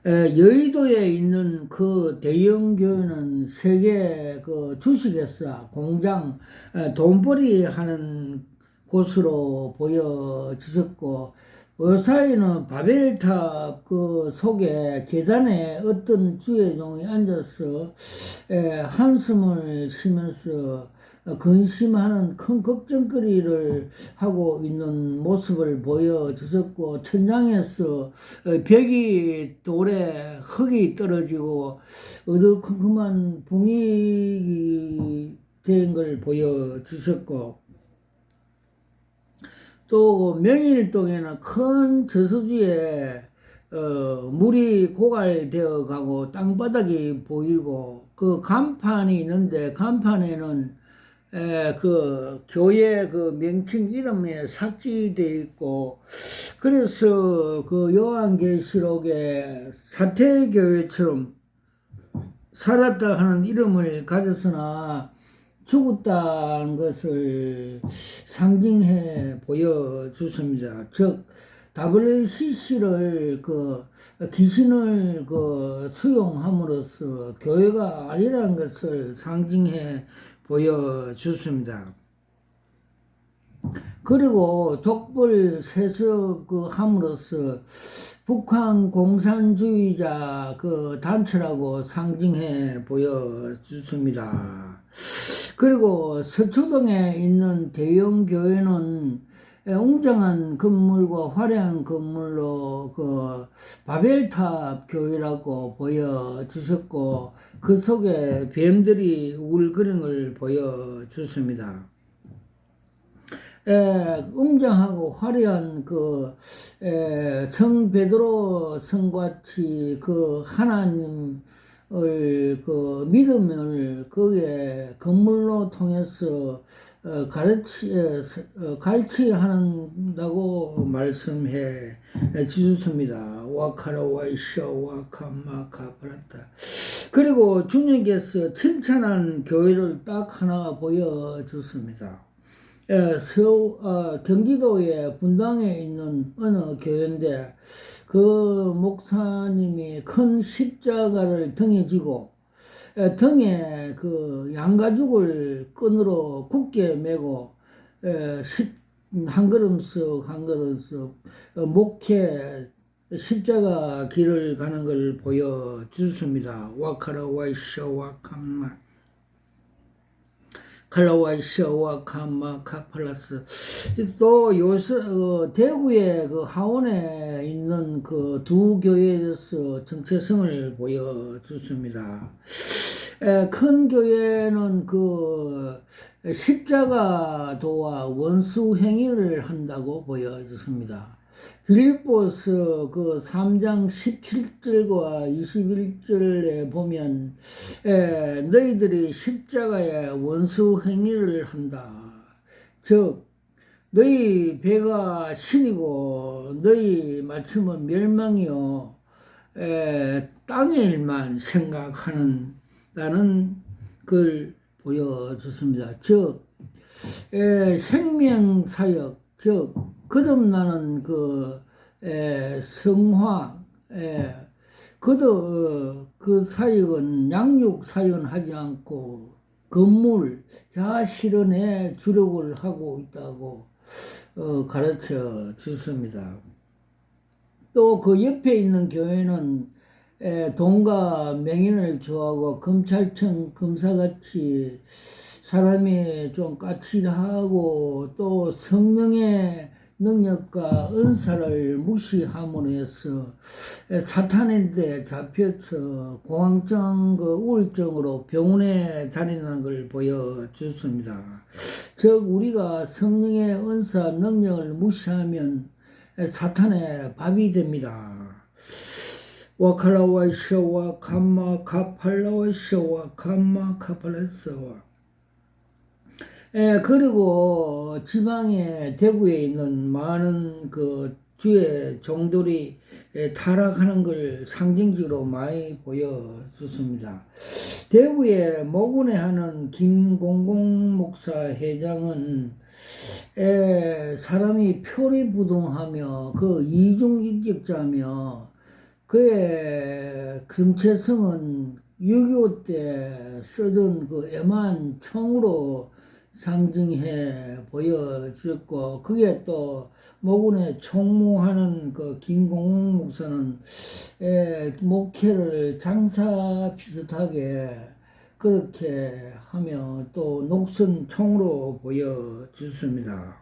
여의도에 있는 그 대형 교회는 세계 그 주식회사, 공장, 돈벌이 하는 곳으로 보여지셨고, 의사에는 바벨탑 그 속에 계단에 어떤 주회종이 앉아서 한숨을 쉬면서 근심하는 큰 걱정거리를 하고 있는 모습을 보여주셨고, 천장에서 벽이 돌에 흙이 떨어지고 어두컴컴한 붕이 된 걸 보여주셨고, 또 명일동에는 큰 저수지에 물이 고갈되어 가고 땅바닥이 보이고 그 간판이 있는데 간판에는 그 교회 그 명칭 이름에 삭제되어 있고, 그래서 그 요한계시록에 사태교회처럼 살았다 하는 이름을 가졌으나 죽었다는 것을 상징해 보여주십니다. 즉, WCC를 그 귀신을 그 수용함으로써 교회가 아니라는 것을 상징해 보여주십니다. 그리고 족벌 세습함으로써 북한 공산주의자 그 단체라고 상징해 보여주십니다. 그리고 서초동에 있는 대형 교회는 웅장한 건물과 화려한 건물로 그 바벨탑 교회라고 보여주셨고, 그 속에 뱀들이 울거리는 걸 보여주십니다. 웅장하고 화려한 성 베드로 성같이 그 하나님 그 믿음을 그게 건물로 통해서 갈취한다고 말씀해 주셨습니다. 와카라와이샤 와카마카브라타. 그리고 주님께서 칭찬한 교회를 딱 하나 보여줬습니다. 경기도의 분당에 있는 어느 교회인데 그 목사님이 큰 십자가를 등에 지고 등에 그 양가죽을 끈으로 굳게 메고 한 걸음씩 한 걸음씩 목회 십자가 길을 가는 걸 보여주셨습니다. 와카라 와이샤 와카마 칼라와이샤와 카마 카팔라스. 또 요새 대구의 그 하원에 있는 그 두 교회에 대해서 정체성을 보여줬습니다. 큰 교회는 그 십자가도와 원수 행위를 한다고 보여줬습니다. 빌립보서 그 3장 17절과 21절에 보면 너희들이 십자가의 원수 행위를 한다. 즉 너희 배가 신이고 너희 마침은 멸망이요 땅의 일만 생각하는 라는 걸 보여줬습니다. 즉 생명사역, 즉 거듭나는 그 성화, 그 사역은 양육 사역은 하지 않고 건물 자아실현에 주력을 하고 있다고 가르쳐 주습니다. 또 그 옆에 있는 교회는 돈과 명예를 좋아하고 검찰청 검사같이 사람이 좀 까칠하고 또 성령의 능력과 은사를 무시함으로 해서 사탄인데 잡혀서 공황증 그 우울증으로 병원에 다니는 걸 보여줬습니다. 즉 우리가 성령의 은사 능력을 무시하면 사탄의 밥이 됩니다. 와칼라와이샤와 감마 카팔라와이샤와 감마 카팔라스와 그리고 지방의 대구에 있는 많은 그 주의 종들이 타락하는 걸 상징적으로 많이 보여줬습니다. 대구의 모군에 하는 김공공 목사 회장은 사람이 표리부동하며 그 이중인격자며 그의 정체성은 6.25 때 쓰던 그 애만 청으로 상징해 보여졌고, 그게 또 모군에 총무하는 그 김공웅 목사는 목회를 장사 비슷하게 그렇게 하며 또 녹슨 총으로 보여졌습니다.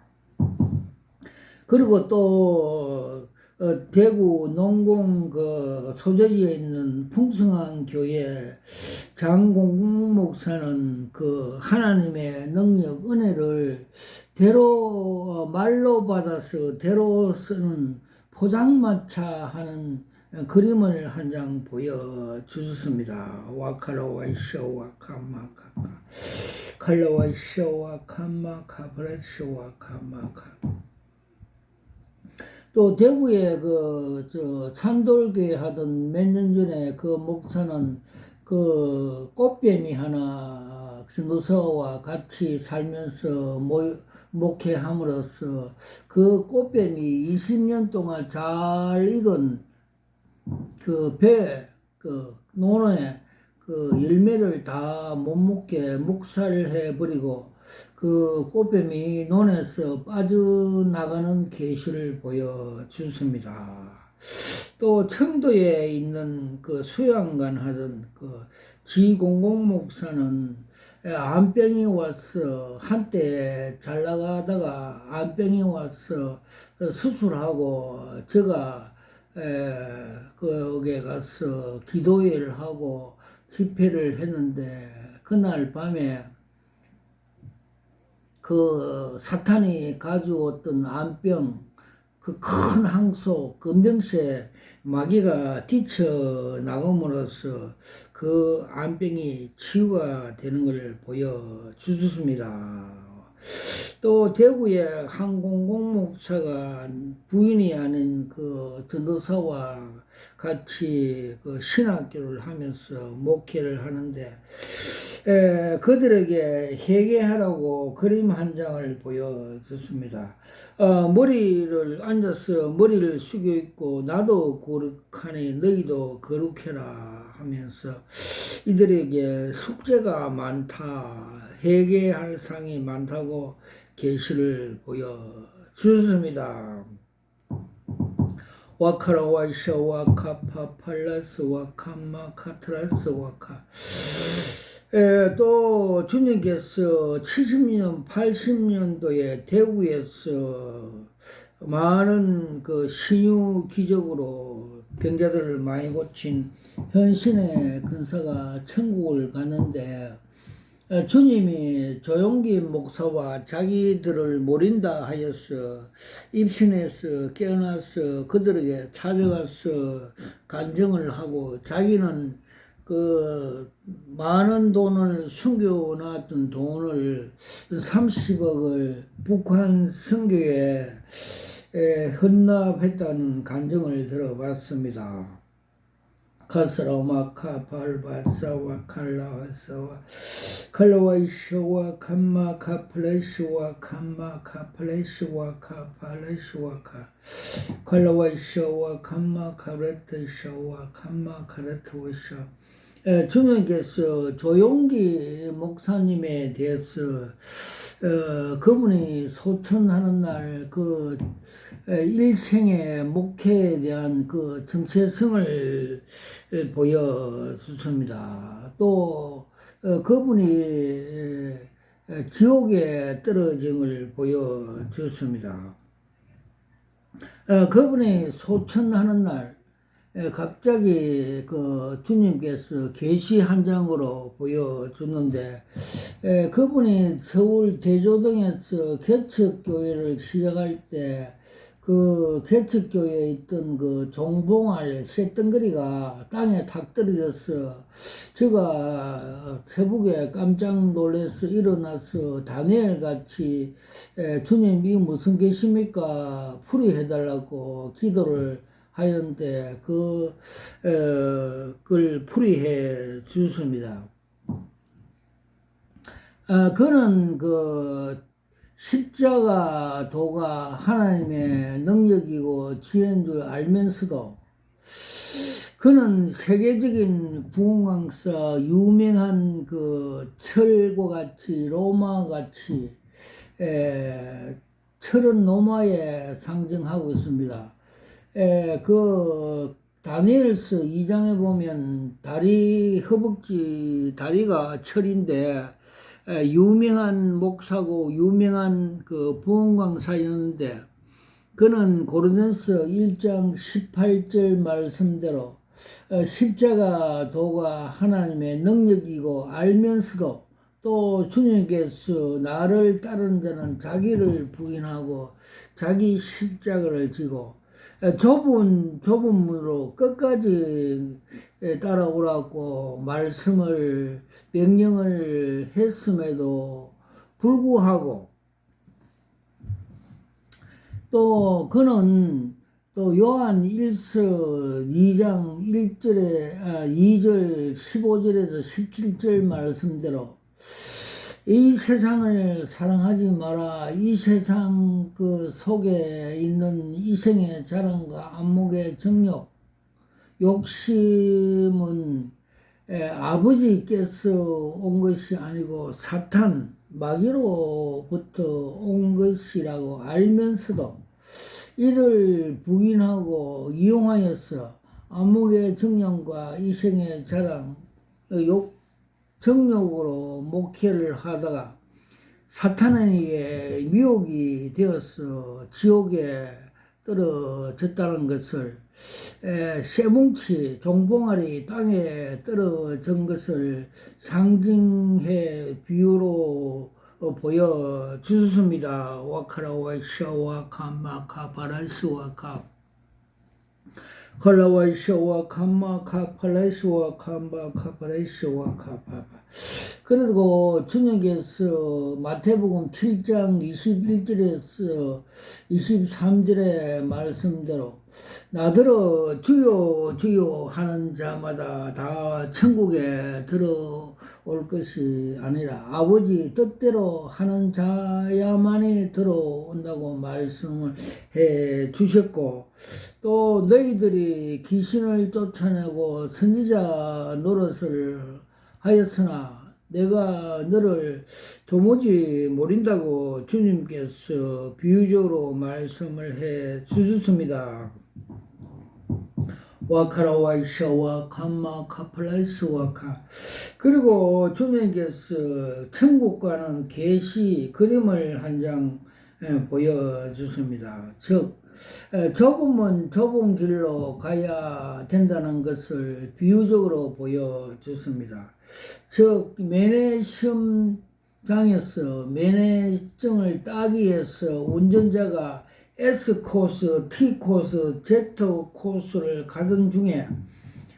그리고 또 대구 농공 그 소재지에 있는 풍성한 교회 장공국 목사는 그 하나님의 능력 은혜를 대로 말로 받아서 대로 쓰는 포장마차 하는 그림을 한 장 보여주셨습니다. 와카라와이쇼와 카마카카 칼라와이쇼와 카마카브레쇼와 카마카. 또 대구에 산돌교회 하던 몇 년 전에 그 목사는 그 꽃뱀이 하나 전도서와 같이 살면서 목회함으로써 그 꽃뱀이 20년 동안 잘 익은 논에 그 열매를 다 못 먹게 묵살해 버리고 그 꽃뱀이 논에서 빠져나가는 계시를 보여주습니다. 또 청도에 있는 그 수양관 하던 그 지공공 목사는 암병이 와서 한때 잘 나가다가 암병이 와서 수술하고 제가 거기에 가서 기도회를 하고 집회를 했는데 그날 밤에 그 사탄이 가져왔던 암병 그 큰 항소 금병세 마귀가 뛰쳐나감으로써 그 암병이 치유가 되는 것을 보여주셨습니다. 또 대구의 항공공목차가 부인이 아닌 그 전도사와 같이 그 신학교를 하면서 목회를 하는데 그들에게 회개하라고 그림 한 장을 보여줬습니다. 머리를 앉아서 머리를 숙여 있고 나도 거룩하니 너희도 거룩해라 하면서 이들에게 숙제가 많다, 회개할 상이 많다고 계시를 보여주셨습니다. 와카라 와이샤 와카파 팔라스 와카마 카트라스 와카. 또 주님께서 70년, 80년도에 대구에서 많은 그 신유 기적으로 병자들을 많이 고친 현신의 근사가 천국을 갔는데 주님이 조용기 목사와 자기들을 모른다 하여서 입신해서 깨어나서 그들에게 찾아가서 간증을 하고 자기는 그 많은 돈을 숨겨놨던 돈을 30억을 북한 선교에 헌납했다는 간증을 들어봤습니다. 카스라마카 발바사와 칼라와사와 칼라와이샤와 캄마카 플래시와 캄마카 플래시와 카팔래시와카 칼라와이샤와 캄마카 레트샤와 캄마카 레트와샤. 주님께서 조용기 목사님에 대해서 그분이 소천하는 날 그 일생의 목회에 대한 그 정체성을 보여주십니다. 또 그분이 지옥에 떨어짐을 보여주십니다. 그분이 소천하는 날 갑자기 그 주님께서 계시 한 장으로 보여주는데 그분이 서울 대조동에서 개척교회를 시작할 때 그 개척교회에 있던 그 종봉알 쇳덩거리가 땅에 탁 떨어져서 제가 새벽에 깜짝 놀라서 일어나서 다니엘 같이 주님 이 무슨 계십니까? 풀이해달라고 기도를 하였는데 그걸 풀이해 주십니다. 그는 그 십자가 도가 하나님의 능력이고 지혜인 줄 알면서도 그는 세계적인 부흥왕사 유명한 그 철과 같이 로마 같이 철은 로마에 상징하고 있습니다. 그 다니엘서 2장에 보면 다리 허벅지 다리가 철인데 유명한 목사고 유명한 그 부흥강사였는데 그는 고린도서 1장 18절 말씀대로 십자가 도가 하나님의 능력이고 알면서도 또 주님께서 나를 따르는 자는 자기를 부인하고 자기 십자가를 지고 좁은 문으로 끝까지 따라오라고 말씀을 명령을 했음에도 불구하고 또 그는 또 요한 1서 2장 2절 15절에서 17절 말씀대로 이 세상을 사랑하지 마라. 이 세상 그 속에 있는 이생의 자랑과 안목의 정욕, 욕심은 아버지께서 온 것이 아니고 사탄, 마귀로부터 온 것이라고 알면서도 이를 부인하고 이용하여서 안목의 정욕과 이생의 자랑, 정욕으로 목회를 하다가 사탄에게 미혹이 되어서 지옥에 떨어졌다는 것을 쇠뭉치 종봉알이 땅에 떨어진 것을 상징해 비유로 보여주셨습니다. 와카라와샤와 카마카 바라시와카 컬라와이샤와 캄마카 팔라이샤와 캄바카 팔라이샤와 카파바. 그리고 주님께서 마태복음 7장 21절에서 23절의 말씀대로 나더러 주여 주여 하는 자마다 다 천국에 들어올 것이 아니라 아버지 뜻대로 하는 자야만이 들어온다고 말씀을 해 주셨고, 또 너희들이 귀신을 쫓아내고 선지자 노릇을 하였으나 내가 너를 도무지 모른다고 주님께서 비유적으로 말씀을 해 주셨습니다. 와카라와이샤와 캄마 카플라이스와카. 그리고 주님께서 천국과는 계시 그림을 한 장 보여주십니다. 즉 좁으면 좁은 길로 가야 된다는 것을 비유적으로 보여주십니다. 즉 면회 시험장에서 면회증을 따기 위해서 운전자가 S코스, T코스, Z코스를 가던 중에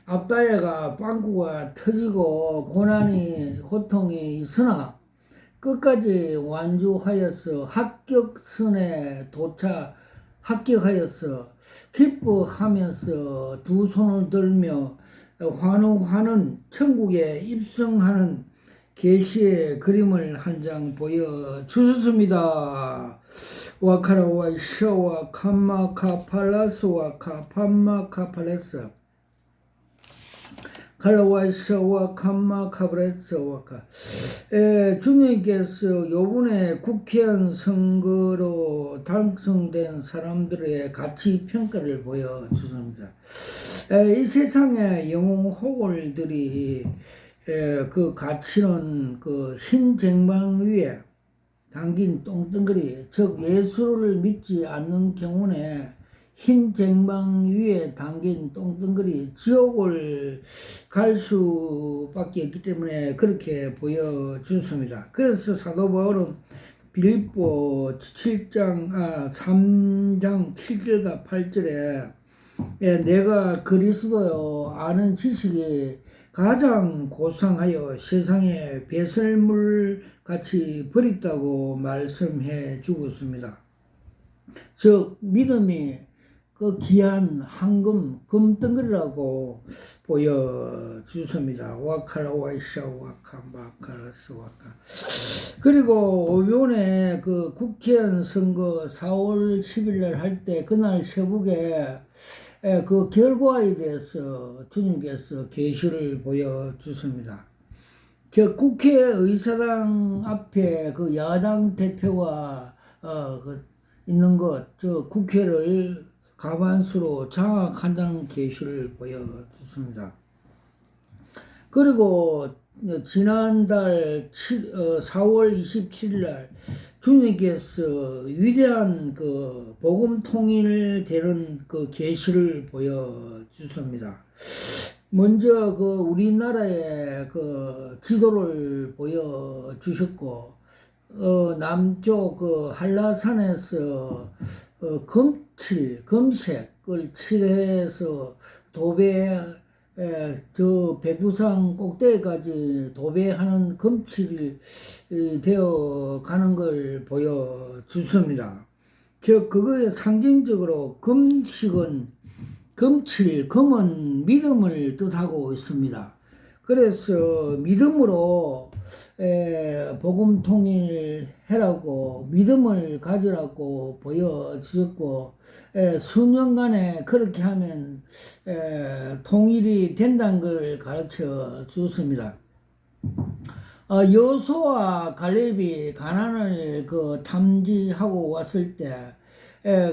앞타이어가 빵꾸가 터지고 고난이 고통이 있으나 끝까지 완주하여서 합격하여서 기뻐하면서 두 손을 들며 환호하는 천국에 입성하는 계시의 그림을 한 장 보여주셨습니다. 와카라와이샤와 캄마카팔라스와 카팜마카팔레스 칼라와이샤와 캄마카브레스와카. 주님께서 요번에 국회의원 선거로 당선된 사람들의 가치 평가를 보여주십니다. 이 세상의 영웅 호걸들이 그 가치는 그 흰 쟁반 위에 담긴 똥덩어리, 즉 예수를 믿지 않는 경우에 흰 쟁반 위에 담긴 똥덩어리, 지옥을 갈 수밖에 없기 때문에 그렇게 보여주습니다. 그래서 사도 바울은 빌립보 3장 7절과 8절에 내가 그리스도요 아는 지식이 가장 고상하여 세상에 배설물 같이 버렸다고 말씀해 주고 있습니다. 즉 믿음이 그 귀한 황금 금덩어리라고 보여주십니다. 와카라와이샤와카마카라스와카. 그리고 이번에 그 국회의원 선거 4월 10일 날 할 때 그날 새벽에 그 결과에 대해서 주님께서 계시를 보여주십니다. 그 국회의사당 앞에 그 야당 대표가 있는 것, 저 국회를 가반수로 장악한다는 계시를 보여주십니다. 그리고 지난달 4월 27일 날 주님께서 위대한 그 복음 통일되는 그 계시를 보여주십니다. 먼저 그 우리나라의 그 지도를 보여주셨고, 남쪽 그 한라산에서 금색을 칠해서 저 백두산 꼭대기까지 도배하는 금칠이 되어 가는 걸 보여주십니다. 그거에 상징적으로 금은 믿음을 뜻하고 있습니다. 그래서 믿음으로 복음 통일해라고 믿음을 가지라고 보여주셨고, 수년간에 그렇게 하면 통일이 된다는 걸 가르쳐 주었습니다. 여호수아와 갈렙이 가나안을 그 탐지하고 왔을 때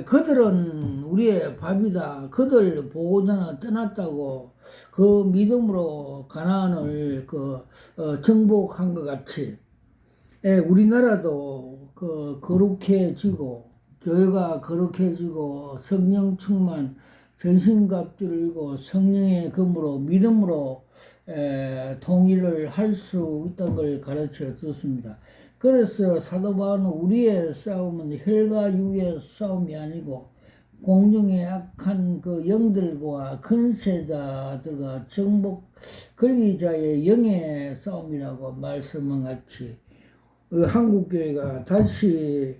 그들은 우리의 밥이다, 그들 보고자는 떠났다고 그 믿음으로 가나안을 정복한 것 같이 우리나라도 거룩해지고 교회가 거룩해지고 성령 충만, 전신갑주를 들고 성령의 검으로 믿음으로 통일을 할 수 있다는 걸 가르쳐 줬습니다. 그래서 사도 바울은 우리의 싸움은 혈과 육의 싸움이 아니고 공중의 악한 그 영들과 근세자들과 정복 권리자의 영의 싸움이라고 말씀한 같이 한국교회가 다시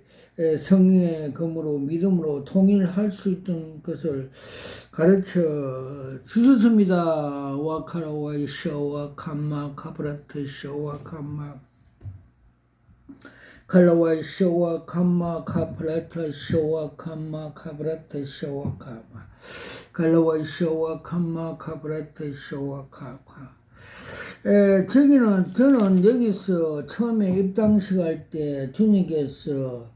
성령의 검으로 믿음으로 통일할 수 있던 것을 가르쳐 주셨습니다. 와카라와이 샤와 캄마 카브라트 샤와 캄마 칼라와이 샤와 캄마 카브라트 샤와 캄마 카브라트 샤와 캄마 칼라와이 샤와 캄마 카브라트 샤와 카카 저는 여기서 처음에 입당식 할 때 주님께서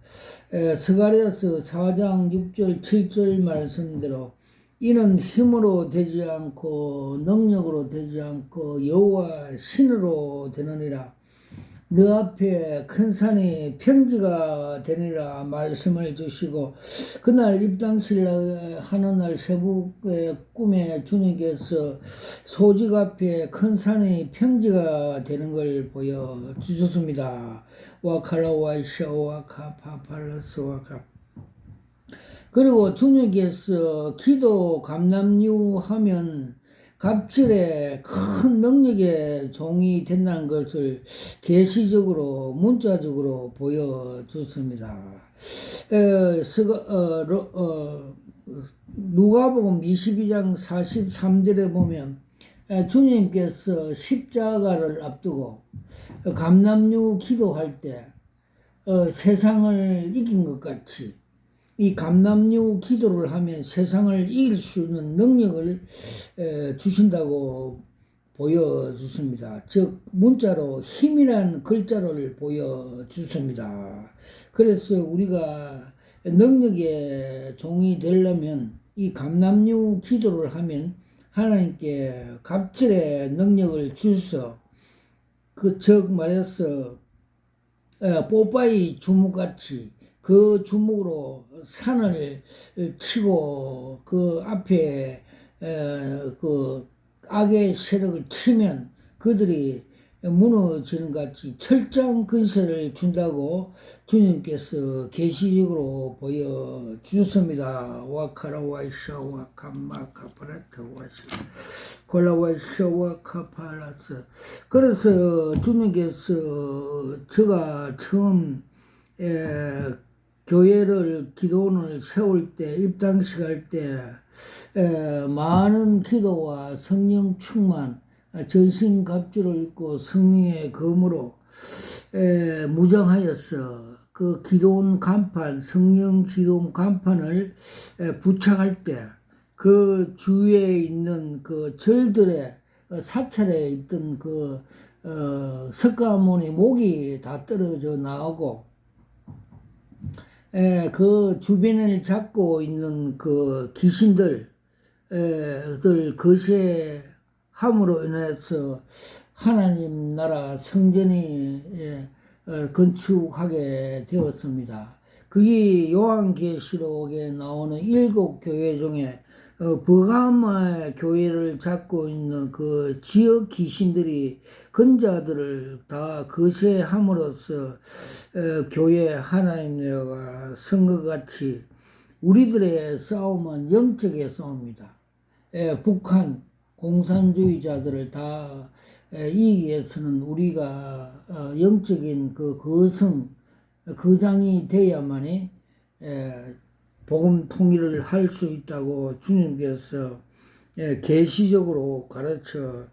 스가랴서 4장 6절 7절 말씀대로 이는 힘으로 되지 않고 능력으로 되지 않고 여호와 신으로 되느니라. 너 앞에 큰 산이 평지가 되니라 말씀을 주시고 그날 입당식 하는 날 새벽의 꿈에 주님께서 소직 앞에 큰 산이 평지가 되는 걸 보여주셨습니다. 와칼라와이샤와 카파팔라스와 카 그리고 주님께서 기도 감남유 하면 갑질의 큰 능력의 종이 된다는 것을 계시적으로 문자적으로 보여줬습니다. 누가복음 22장 43절에 보면 주님께서 십자가를 앞두고 감남유 기도할 때 세상을 이긴 것 같이 이 감남유 기도를 하면 세상을 이길 수 있는 능력을 주신다고 보여주습니다. 즉 문자로 힘이란 글자를 보여주습니다. 그래서 우리가 능력의 종이 되려면 이 감남유 기도를 하면 하나님께 갑질의 능력을 주셔서 즉 말해서 뽀빠이 주먹같이 그 주먹으로 산을 치고 그 앞에 그 악의 세력을 치면 그들이 무너지는 같이 철저한 근세를 준다고 주님께서 계시적으로 보여주셨습니다. 와카라와이샤와 캄마카파라트 와시 콜라와이샤와 카팔라스 그래서 주님께서 제가 처음 교회를 기도원을 세울 때 입당식 할 때 많은 기도와 성령 충만 전신갑주를 입고 성령의 검으로 무장하여서 그 기도원 간판 성령 기도원 간판을 부착할 때 그 주위에 있는 그 절들의 사찰에 있던 그 석가모니 목이 다 떨어져 나오고 그 주변을 잡고 있는 그 귀신들, 거세함으로 인해서 하나님 나라 성전이 건축하게 되었습니다. 그게 요한계시록에 나오는 7교회 중에 버가마 교회를 잡고 있는 그 지역 귀신들이 근자들을 다 거세함으로써 교회 하나님과 선거같이 우리들의 싸움은 영적의 싸움입니다. 북한 공산주의자들을 다 이기기 위해서는 우리가 영적인 그 거장이 돼야만이 복음 통일을 할 수 있다고 주님께서 계시적으로 가르쳐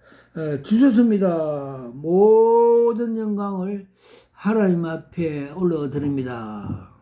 주셨습니다. 모든 영광을 하나님 앞에 올려드립니다.